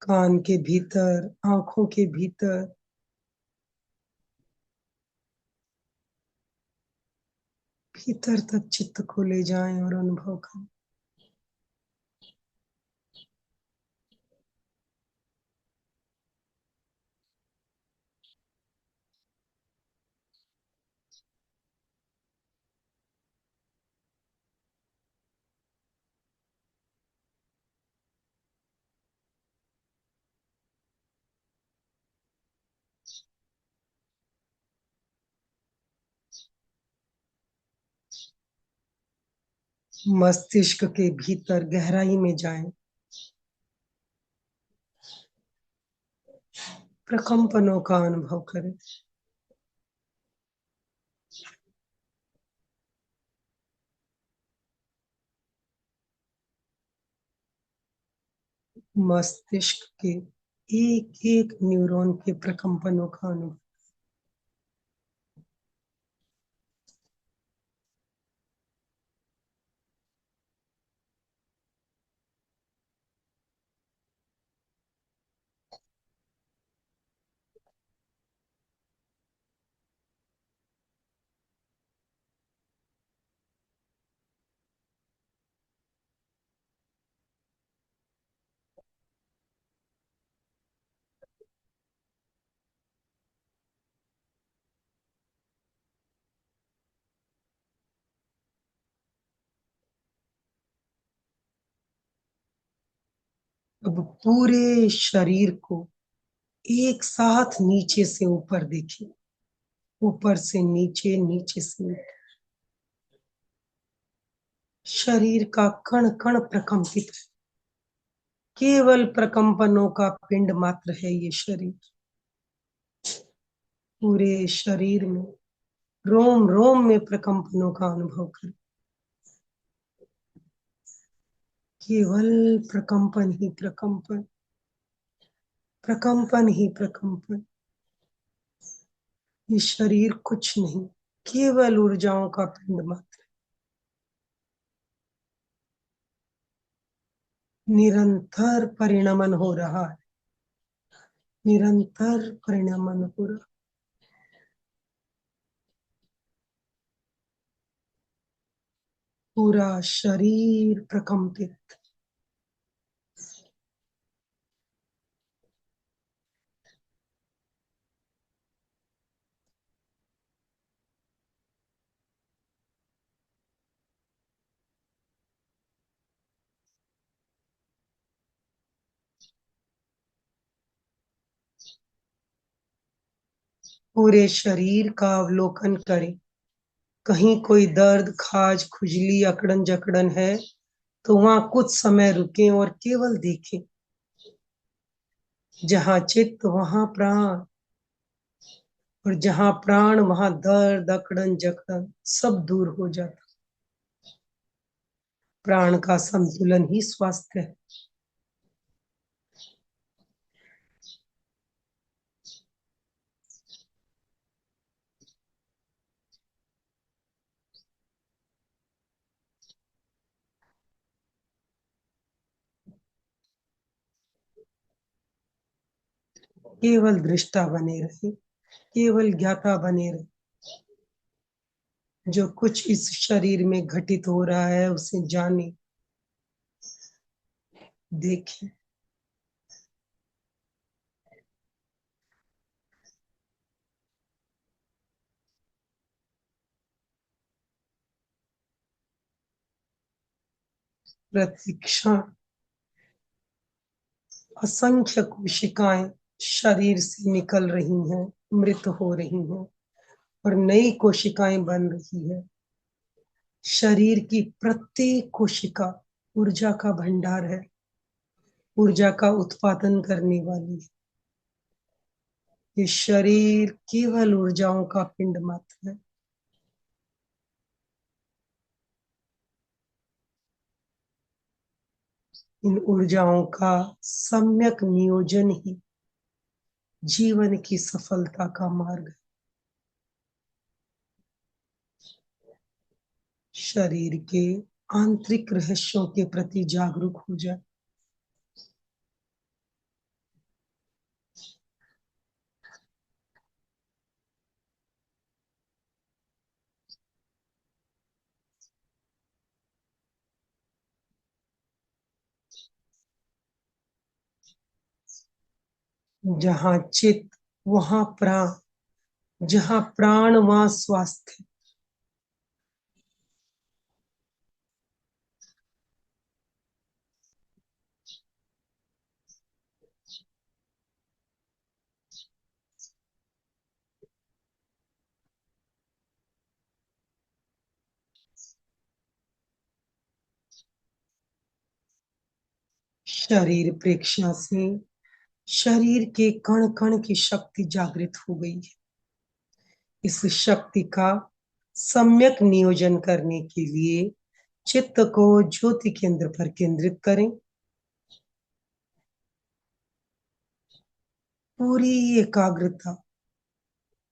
कान के भीतर, आंखों के भीतर, भीतर तक चित्त को ले जाएं और अनुभव करें। मस्तिष्क के भीतर गहराई में जाएं, प्रकंपनों का अनुभव करें। मस्तिष्क के एक एक न्यूरॉन के प्रकंपनों का अनुभव। अब पूरे शरीर को एक साथ नीचे से ऊपर देखिए, ऊपर से नीचे, नीचे से ऊपर। शरीर का कण कण प्रकंपित है, केवल प्रकंपनों का पिंड मात्र है ये शरीर। पूरे शरीर में रोम रोम में प्रकंपनों का अनुभव करें। केवल प्रकंपन ही प्रकंपन, प्रकंपन ही प्रकंपन। ये शरीर कुछ नहीं, केवल ऊर्जाओं का पिंड मात्र। निरंतर परिणमन हो रहा है, निरंतर परिणमन हो रहा। पूरा शरीर प्रकंपित। पूरे शरीर का अवलोकन करें। कहीं कोई दर्द, खाज, खुजली, अकड़न जकड़न है तो वहां कुछ समय रुकें और केवल देखें। जहां चित्त वहां प्राण, और जहां प्राण वहां दर्द, अकड़न जकड़न सब दूर हो जाता। प्राण का संतुलन ही स्वास्थ्य है। केवल दृष्टा बने रहे, केवल ज्ञाता बने रहे। जो कुछ इस शरीर में घटित हो रहा है उसे जाने, देखें। प्रतिक्षण असंख्य कोशिकाएं शरीर से निकल रही हैं, मृत हो रही हैं और नई कोशिकाएं बन रही है। शरीर की प्रत्येक कोशिका ऊर्जा का भंडार है, ऊर्जा का उत्पादन करने वाली है। ये शरीर केवल ऊर्जाओं का पिंड मात्र है। इन ऊर्जाओं का सम्यक नियोजन ही जीवन की सफलता का मार्ग है। शरीर के आंतरिक रहस्यों के प्रति जागरूक हो जाए। जहाँ चित्त वहां प्राण, जहाँ प्राण वहां स्वास्थ्य। शरीर प्रेक्षण से शरीर के कण कण की शक्ति जागृत हो गई है। इस शक्ति का सम्यक नियोजन करने के लिए चित्त को ज्योति केंद्र पर केंद्रित करें। पूरी एकाग्रता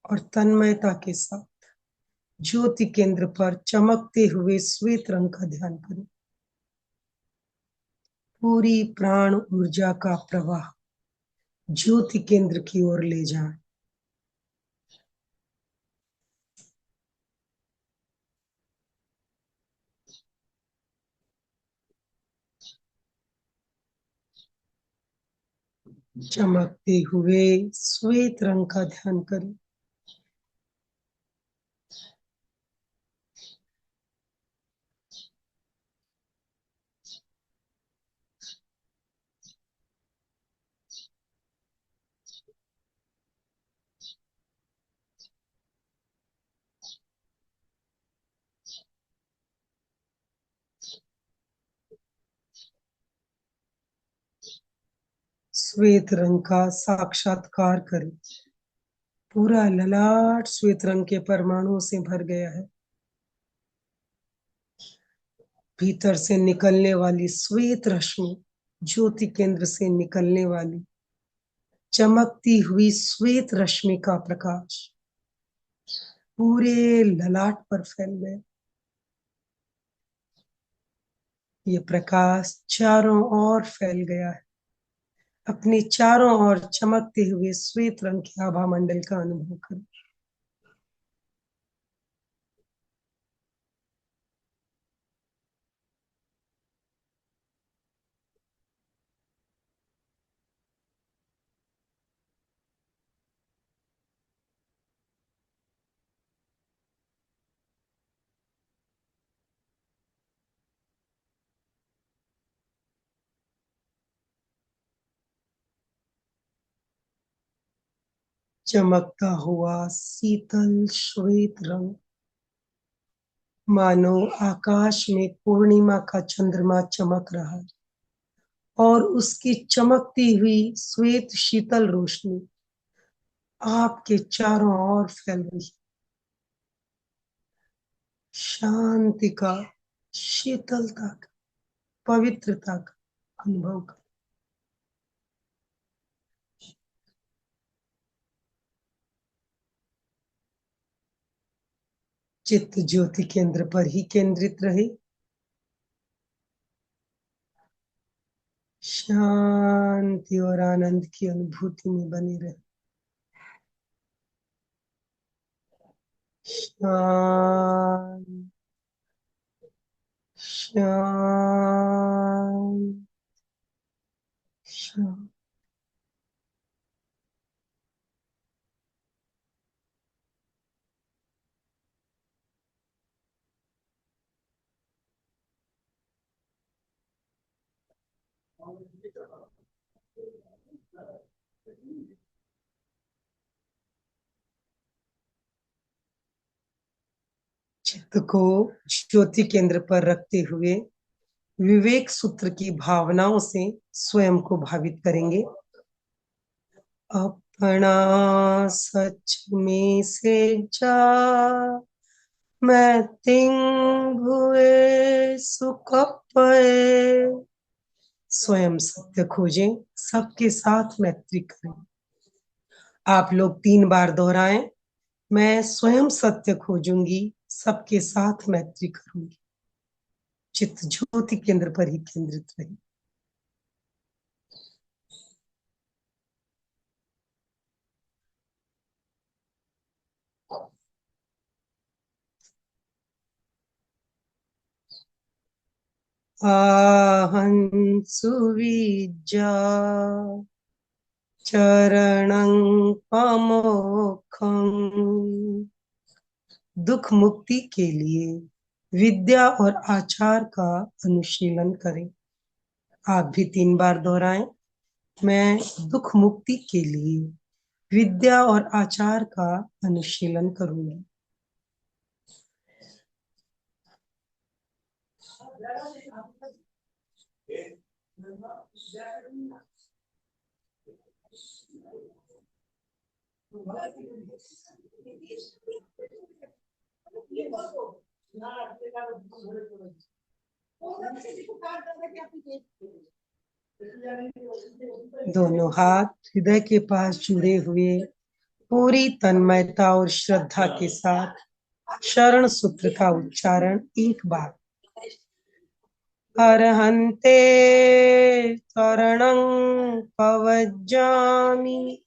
और तन्मयता के साथ ज्योति केंद्र पर चमकते हुए श्वेत रंग का ध्यान करें। पूरी प्राण ऊर्जा का प्रवाह ज्योति केंद्र की ओर ले जाएं। चमकते हुए श्वेत रंग का ध्यान करें। श्वेत रंग का साक्षात्कार करें। पूरा ललाट श्वेत रंग के परमाणुओं से भर गया है। भीतर से निकलने वाली श्वेत रश्मि, ज्योति केंद्र से निकलने वाली चमकती हुई श्वेत रश्मि का प्रकाश पूरे ललाट पर फैल गया। ये प्रकाश चारों ओर फैल गया है। अपने चारों ओर चमकते हुए श्वेत रंग के आभा मंडल का अनुभव करें। चमकता हुआ शीतल श्वेत रंग मानो आकाश में पूर्णिमा का चंद्रमा चमक रहा है और उसकी चमकती हुई श्वेत शीतल रोशनी आपके चारों ओर फैल रही। शांति का, शीतलता का, पवित्रता का अनुभव कर। चित्त ज्योति केंद्र पर ही केंद्रित रहे। शांति और आनंद की अनुभूति में बने रहे। शांत शांत शांत। चित्त को ज्योति केंद्र पर रखते हुए विवेक सूत्र की भावनाओं से स्वयं को भावित करेंगे। अपना सच में से जा, मैं तिंग हुए सुख पाए। स्वयं सत्य खोजें, सबके साथ मैत्री करें। आप लोग 3 बार दोहराएं। मैं स्वयं सत्य खोजूंगी, सबके साथ मैत्री करूंगी। चित्त ज्योति केंद्र पर ही केंद्रित रहे। आहं सुविज्जा चरणं पमोक्षं। दुख मुक्ति के लिए विद्या और आचार का अनुशीलन करें। आप भी 3 बार दोहराएं। मैं दुख मुक्ति के लिए विद्या और आचार का अनुशीलन करूंगी। दोनों हाथ हृदय के पास जुड़े हुए पूरी तन्मयता और श्रद्धा के साथ शरण सूत्र का उच्चारण 1 बार। अरहन्ते शरणं पवज्जामि,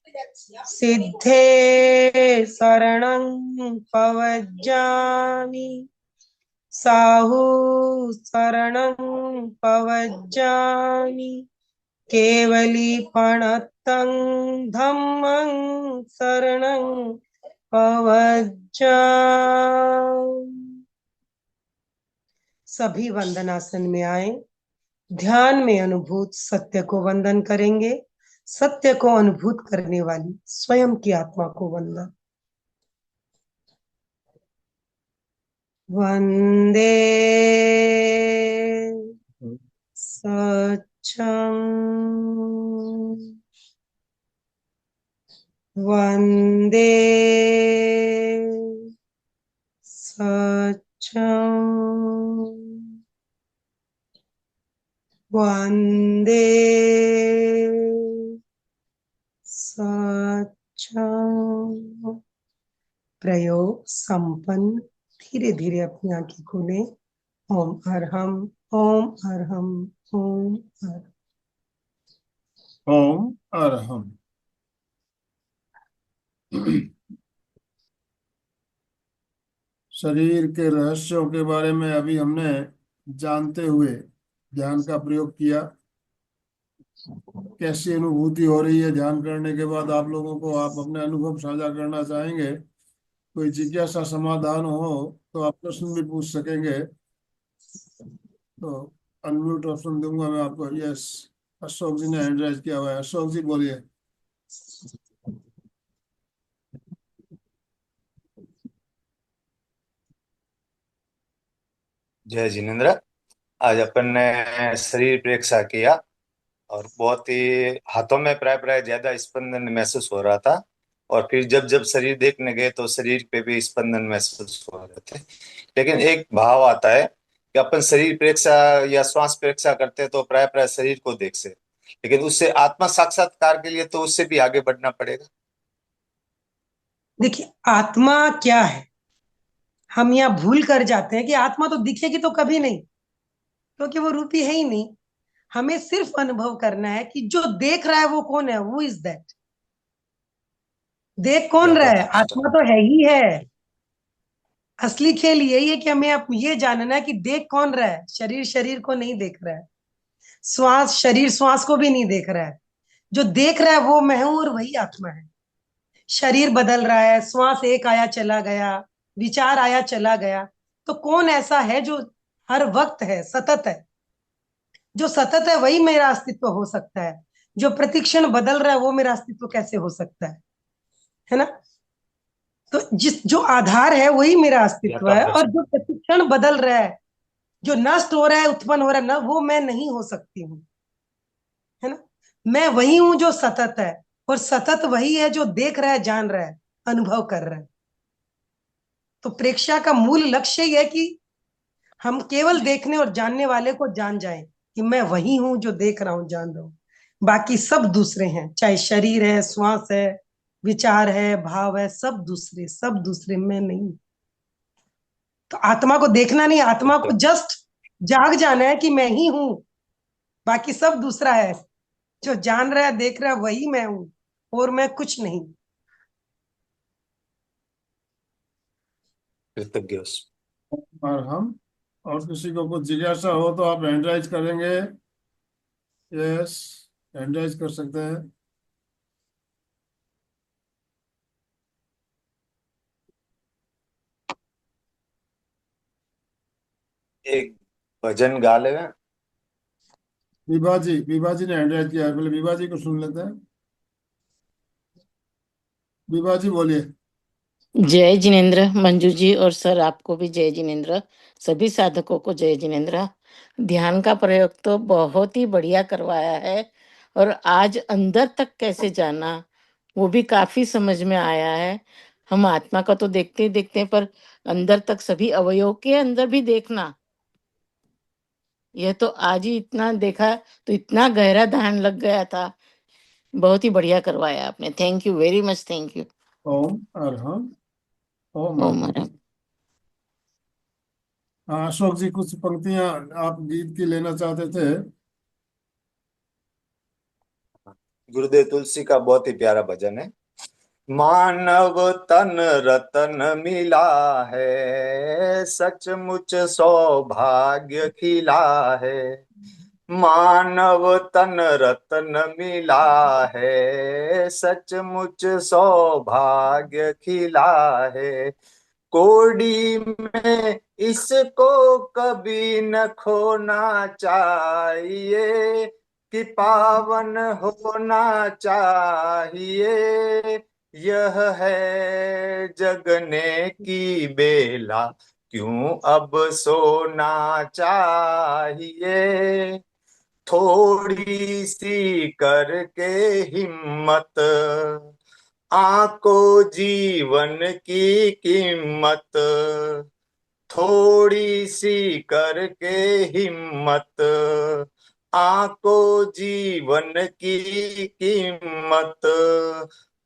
सिद्धे शरणं पवज्जामि, साहु शरणं पवज्जामि, केवलीपणतं धम्मं शरणं पवज्जामि। सभी वंदनासन में आए। ध्यान में अनुभूत सत्य को वंदन करेंगे। सत्य को अनुभूत करने वाली स्वयं की आत्मा को वंदन। वंदे सच्चं, वंदे सच्चं, वंदे सच्चं। प्रयोग संपन्न। धीरे धीरे अपनी आंखें खोलें। ओम अरहम, ओम अरहम, ओम अरहम। ओम अरहम। शरीर के रहस्यों के बारे में अभी हमने जानते हुए ध्यान का प्रयोग किया। कैसी अनुभूति हो रही है ध्यान करने के बाद आप लोगों को? आप अपने अनुभव साझा करना चाहेंगे? कोई जिज्ञासा समाधान हो तो आप प्रश्न भी पूछ सकेंगे। तो अनम्यूट ऑप्शन दूंगा मैं आपको। यस, अशोक जी ने हैंड राइज किया हुआ है। अशोक जी बोलिए। जय जिनेन्द्र। आज अपन ने शरीर प्रेक्षा किया और बहुत ही हाथों में प्राय प्राय ज्यादा स्पंदन महसूस हो रहा था। और फिर जब जब शरीर देखने गए तो शरीर पे भी स्पंदन महसूस हो रहे थे। लेकिन एक भाव आता है कि अपन शरीर प्रेक्षा या श्वास प्रेक्षा करते हैं तो प्राय प्राय शरीर को देख से, लेकिन उससे आत्मा साक्षात्कार के लिए तो उससे भी आगे बढ़ना पड़ेगा। देखिए, आत्मा क्या है? हम यहाँ भूल कर जाते हैं कि आत्मा तो दिखेगी तो कभी नहीं, क्योंकि वो रूपी है ही नहीं। हमें सिर्फ अनुभव करना है कि जो देख रहा है वो कौन है। Who is that? देख कौन रहा है? यथार्थ। आत्मा तो है ही है। असली खेल यही है कि हमें अब ये जानना है कि देख कौन रहा है। शरीर शरीर को नहीं देख रहा है, श्वास शरीर श्वास को भी नहीं देख रहा है। जो देख रहा है वो मैं हूं और वही आत्मा है। शरीर बदल रहा है, श्वास एक आया चला गया, विचार आया चला गया, तो कौन ऐसा है जो हर वक्त है, सतत है? जो सतत है वही मेरा अस्तित्व हो सकता है। जो प्रतिक्षण बदल रहा है वो मेरा अस्तित्व कैसे हो सकता है ना? तो जिस जो आधार है वही मेरा अस्तित्व है, और जो प्रतिक्षण बदल रहा है, जो नष्ट हो रहा है, उत्पन्न हो रहा है ना, वो मैं नहीं हो सकती हूँ, है ना? मैं वही हूं जो सतत है, और सतत वही है जो देख रहा है, जान रहा है, अनुभव कर रहा है। तो प्रेक्षा का मूल लक्ष्य यह है कि हम केवल देखने और जानने वाले को जान जाएं कि मैं वही हूं जो देख रहा हूं, जान रहा हूं। बाकी सब दूसरे हैं, चाहे शरीर है, श्वास है, विचार है, भाव है, सब दूसरे, सब दूसरे, मैं नहीं। तो आत्मा को देखना नहीं, आत्मा को जस्ट जाग जाना है कि मैं ही हूं, बाकी सब दूसरा है। जो जान रहा है, देख रहा है, वही मैं हूं, और मैं कुछ नहीं। कृतज्ञ। अरहम। और किसी को कुछ जिज्ञासा हो तो आप हैंड राइज करेंगे। यस, हैंड राइज कर सकते हैं। एक भजन गा ले। विभाजी ने हैंड राइज किया है, पहले विभाजी को सुन लेते हैं। विभाजी बोलिए। जय जिनेन्द्र। मंजू जी और सर आपको भी जय जिनेन्द्र। सभी साधकों को जय जिनेन्द्र। ध्यान का प्रयोग तो बहुत ही बढ़िया करवाया है और आज अंदर तक कैसे जाना वो भी काफी समझ में आया है। हम आत्मा का तो देखते ही देखते हैं, पर अंदर तक सभी अवयव के अंदर भी देखना, यह तो आज ही इतना देखा तो इतना गहरा ध्यान लग गया था। बहुत ही बढ़िया करवाया आपने। Thank you very much. Thank you. Om Arham Om Om Arham. Arham. हाँ, अशोक जी कुछ पंक्तियां आप गीत की लेना चाहते थे। गुरुदेव तुलसी का बहुत ही प्यारा भजन है। मानव तन रतन मिला है, सचमुच सौभाग्य खिला है। मानव तन रतन मिला है, सचमुच सौभाग्य खिला है। कोड़ी में इसको कभी न खोना चाहिए, कि पावन होना चाहिए। यह है जगने की बेला, क्यों अब सोना चाहिए। थोड़ी सी करके हिम्मत, आको जीवन की कीमत। थोड़ी सी करके हिम्मत, आको जीवन की कीमत।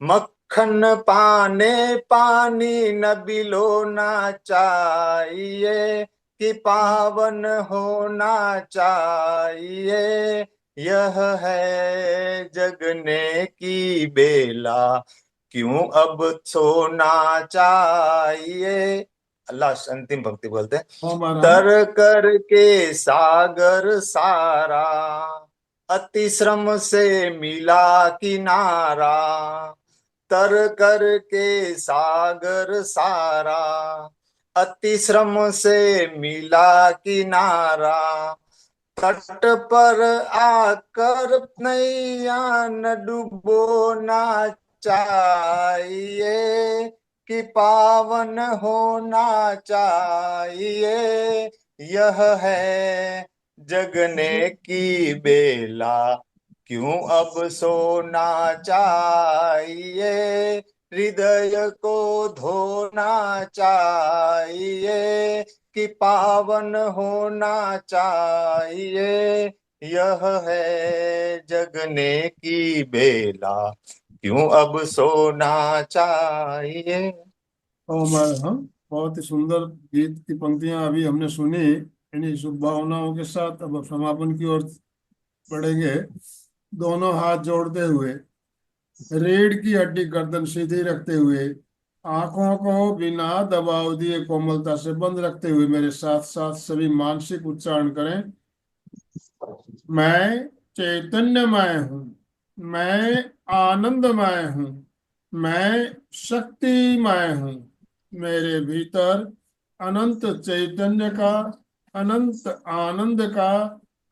मक्खन पाने पानी न बिलोना चाहिए, कि पावन होना चाहिए। यह है जगने की बेला, क्यों अब सोना चाहिए। लास्ट अंतिम पंक्ति बोलते हैं। ओम अरहम। तर कर के सागर सारा, अति श्रम से मिला किनारा। तर कर के सागर सारा, अति श्रम से मिला किनारा। तट पर आकर नैया न डुबोना चाहिए, कि पावन होना चाहिए। यह है जगने की बेला, क्यों अब सोना चाहिए। हृदय को धोना चाहिए, कि पावन होना चाहिए। यह है जगने की बेला, क्यों अब सोना चाहिए। ओम अरहम। बहुत ही सुंदर गीत की पंक्तियां अभी हमने सुनी। इन्हीं शुभ भावनाओं के साथ अब समापन की ओर बढ़ेंगे। दोनों हाथ जोड़ते हुए, रीढ़ की हड्डी गर्दन सीधी रखते हुए, आंखों को बिना दबाव दिए कोमलता से बंद रखते हुए मेरे साथ साथ सभी मानसिक उच्चारण करें। मैं चैतन्यमय हूँ, मैं आनंदमय हूँ, मैं शक्तिमय हूँ। मेरे भीतर अनंत चैतन्य का, अनंत आनंद का,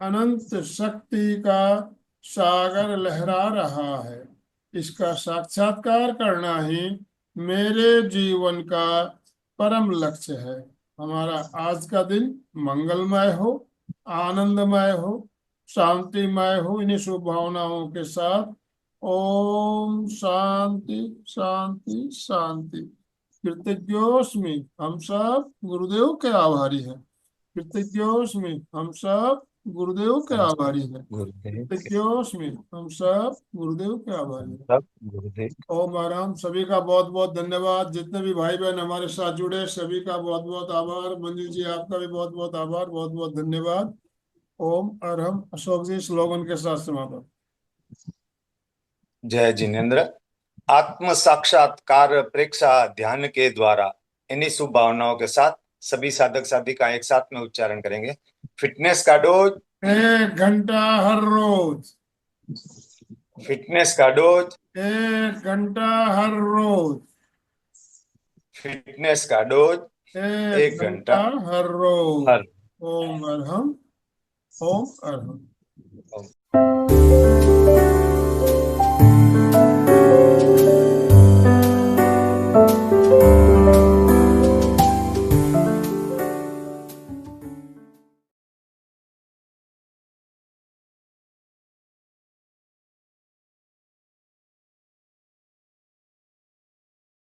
अनंत शक्ति का सागर लहरा रहा है। इसका साक्षात्कार करना ही मेरे जीवन का परम लक्ष्य है। हमारा आज का दिन मंगलमय हो, आनंदमय हो, शांतिमय हो। इन्हीं शुभ भावनाओं के साथ ओम शांति शांति शांति। कृतज्ञोस्मि, हम सब गुरुदेव के आभारी हैं। कृतज्ञोस्मि, हम सब गुरुदेव के आभारी हैं। गुरुदेव के कृतज्ञोस्मि, हम सब गुरुदेव के आभारी हैं। सब गुरुदेव। ओम आराम। सभी का बहुत बहुत धन्यवाद। जितने भी भाई बहन हमारे साथ जुड़े सभी का बहुत बहुत आभार। मंजू जी आपका भी बहुत बहुत आभार, बहुत बहुत धन्यवाद। ओम अरहम। अशोक जी स्लोगन के साथ समापन। जय जिनेन्द्र। आत्म साक्षात्कार प्रेक्षा ध्यान के द्वारा, इन्हीं शुभ भावनाओं के साथ सभी साधक साधिका एक साथ में उच्चारण करेंगे। फिटनेस का डोज, 1 घंटा हर रोज। फिटनेस का डोज, 1 घंटा हर रोज। फिटनेस का डोज। 1 1 घंटा घंटा हर रोज। हर ओम अर्हम, ओम अर्हम। ओम।